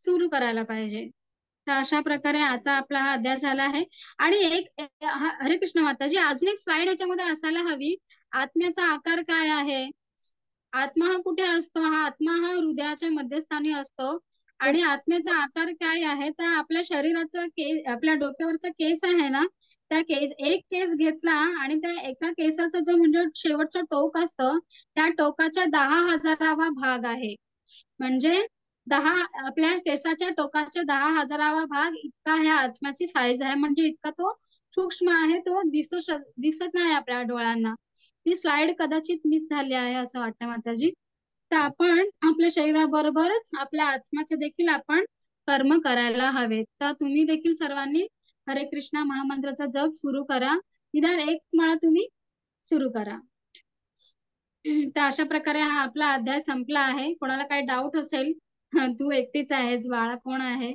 सुरू करायला पाहिजे. तर अशा प्रकारे आजचा आपला हा अध्याय झाला आहे. आणि हरे कृष्ण माताजी, अजून एक स्लाइड याच्यामध्ये असायला हवी. आत्म्याचा आकार काय आहे, आत्मा हा कुठे असतो, हा आत्मा हा हृदयाच्या मध्यस्थानी असतो. आणि आत्म्याचा आकार काय आहे, तर आपल्या शरीराचा केस, आपल्या डोक्यावरचा केस आहे ना, त्या एक केस घेतला आणि त्या एका केसाचा जो म्हणजे शेवटचा टोक असतं, त्या टोकाच्या 10,000वा भाग आहे. म्हणजे 10, आपल्या केसाच्या टोकाच्या 10,000वा भाग इतका ह्या आत्म्याची साईज आहे. म्हणजे इतका तो सूक्ष्म आहे, तो दिसत नाही आपल्या डोळ्यांना. ती स्लाइड कदाचित मिस झाली आहे असं वाटतं माताजी. तर आपण आपल्या शरीराबरोबरच आपल्या आत्म्याचे देखील आपण कर्म करायला हवेत. तर तुम्ही देखील सर्वांनी हरे कृष्णा महामंत्राचा जप सुरू करा. निदान एक माळा तुम्ही सुरू करा. तर अशा प्रकारे हा आपला अध्याय संपला आहे. कोणाला काही डाऊट असेल, तू एकटीच आहेस, बाळा कोण आहे,